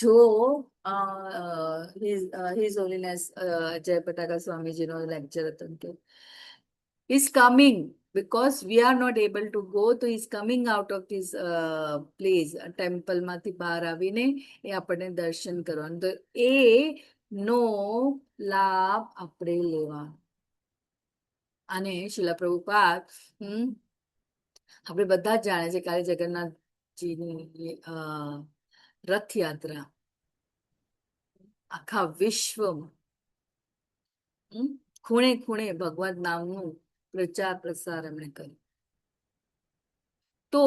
જો હિઝ હોલીનેસ જય પતાકા સ્વામીજીનો લેક્ચર હતો કે is coming because we are not able to go, તો is coming out of this place, ટેમ્પલમાંથી બહાર આવીને એ આપણને દર્શન કરવાનું. તો એ નો લાભ આપણે લેવાનો. અને શીલા પ્રભુપાદ આપણે બધા જ જાણે છે કાલે જગન્નાથજીની રથયાત્રા આખા વિશ્વમાં ખૂણે ખૂણે ભગવાન નામનું પ્રચાર પ્રસાર એમણે કર્યું. તો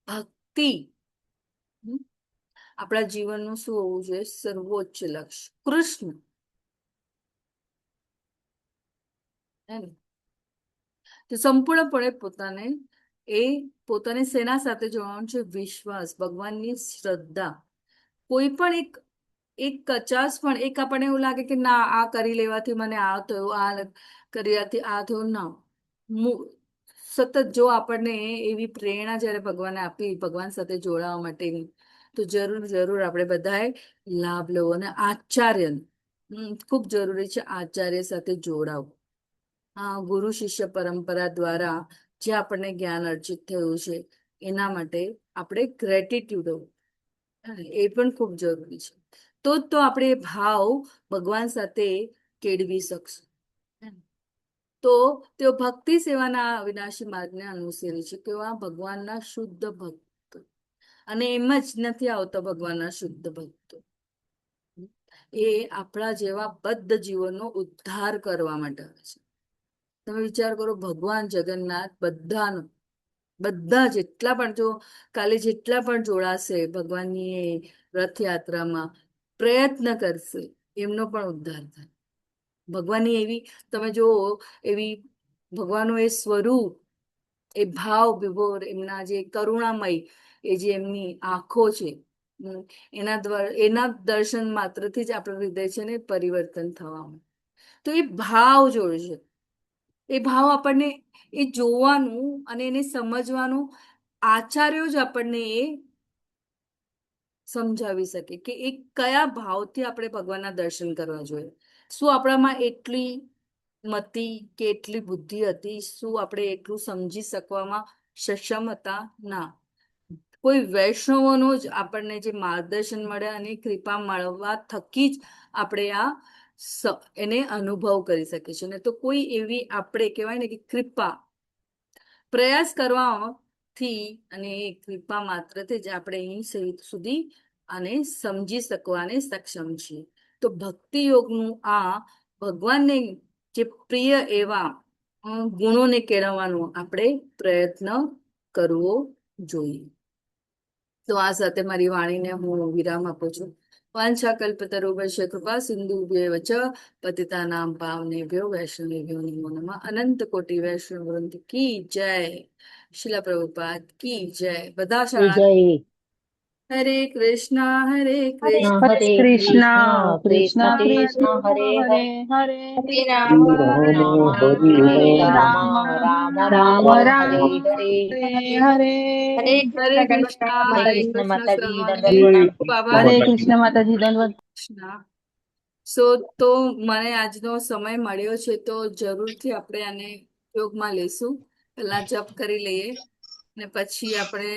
ભક્તિ આપણા જીવનનું શું હોવું જોઈએ? સર્વોચ્ચ લક્ષ્ય કૃષ્ણ. તો સંપૂર્ણપણે પોતાને શેના સાથે જોડવાનું છે? વિશ્વાસ, ભગવાનની શ્રદ્ધા. કોઈ પણ એક કચાશ પણ, એક આપણને એવું લાગે કે ના આ કરી લેવાથી મને આ થયું, આ કર્યાથી આ થયું, ના. સતત જો આપણને એવી પ્રેરણા જ્યારે ભગવાને આપી ભગવાન સાથે જોડાવા માટેની, તો જરૂર આપણે બધાએ લાભ લેવો. અને આચાર્ય ખૂબ જરૂરી છે, આચાર્ય સાથે જોડાવું. ગુરુ શિષ્ય પરંપરા દ્વારા જે આપણને જ્ઞાન અર્જિત થયું છે એના માટે આપણે ગ્રેટિટ્યુડ હોવું એ પણ ખૂબ જરૂરી છે. તો આપણે ભાવ ભગવાન સાથે કેળવી શકશું. તો તેઓ ભક્તિ સેવાના અવિનાશી માર્ગને અનુસરે છે. કેવા? ભગવાનના શુદ્ધ ભક્તો. અને એમ જ નથી આવતા ભગવાનના શુદ્ધ ભક્તો, એ આપણા જેવા બદ્ધ જીવનનો ઉદ્ધાર કરવા માટે આવે છે. તમે વિચાર કરો, ભગવાન જગન્નાથ બધા જેટલા પણ, જો કાલે જેટલા પણ જોડાશે ભગવાનની રથયાત્રામાં, પ્રયત્ન કરશે એમનો પણ ઉદ્ધાર થાય. ભગવાનની એવી તમે જો એવી ભગવાનનું એ સ્વરૂપ, એ ભાવ વિભોર, એમના જે કરુણામય એ જે એમની આંખો છે, એના દર્શન માત્રથી જ આપણું હૃદય છે ને પરિવર્તન થવાનું. તો એ ભાવ જોડશે. એ ભાવ આપણને એ જોવાનું અને એને સમજવાનું આચાર્યો જ આપણને એ સમજાવી શકે કે એ કયા ભાવથી આપણે ભગવાનના દર્શન કરવા જોઈએ. શું આપણામાં એટલી મતિ કે એટલી બુદ્ધિ હતી? શું આપણે એટલું સમજી શકવામાં સક્ષમ હતા? ના. કોઈ વૈષ્ણવોનો જ આપણને જે માર્ગદર્શન મળે અને કૃપા મળવા થકી જ આપણે એને અનુભવ કરી શકીએ છીએ. ને તો કોઈ એવી આપણે કહેવાય ને કે કૃપા પ્રયાસ કરવાથી અને એ કૃપા માત્રથી જ આપણે અહીં સુધી આને સમજી શકવાને સક્ષમ છીએ. તો ભક્તિ યોગનું આ ભગવાનને જે પ્રિય એવા ગુણોને કેળવવાનો આપણે પ્રયત્ન કરવો જોઈએ. તો આ સાથે મારી વાણીને હું વિરામ આપું છું. વાંછાકલ્પતરુભ્યશ્ચ કૃપા સિંધુભ્યેવ ચ પતિતાનાં પાવનેભ્યો વૈષ્ણવેભ્યો નમો નમઃ. અનંત કોટી વૈષ્ણવ વૃંદ કી જય. શિલા પ્રભુપાદ કી જય. બધા શાળા હરે કૃષ્ણ હરે કૃષ્ણ હરે કૃષ્ણ કૃષ્ણ કૃષ્ણ હરે હરે હરે હરે રામ રામ હરે રામ રામ રામ રામ રામ રામ હરે હરે હરે હરે હરે હરે કૃષ્ણ કૃષ્ણ હરે હરે કૃષ્ણ કૃષ્ણ માતાજી સર્વાંગે દંડવત ખૂબ આભાર. હરે કૃષ્ણ માતાજી દંડવત. કૃષ્ણ. સો તો મને આજનો સમય મળ્યો છે તો જરૂરથી આપણે આને ઉપયોગમાં લેશું. પહેલા જપ કરી લઈએ ને પછી આપણે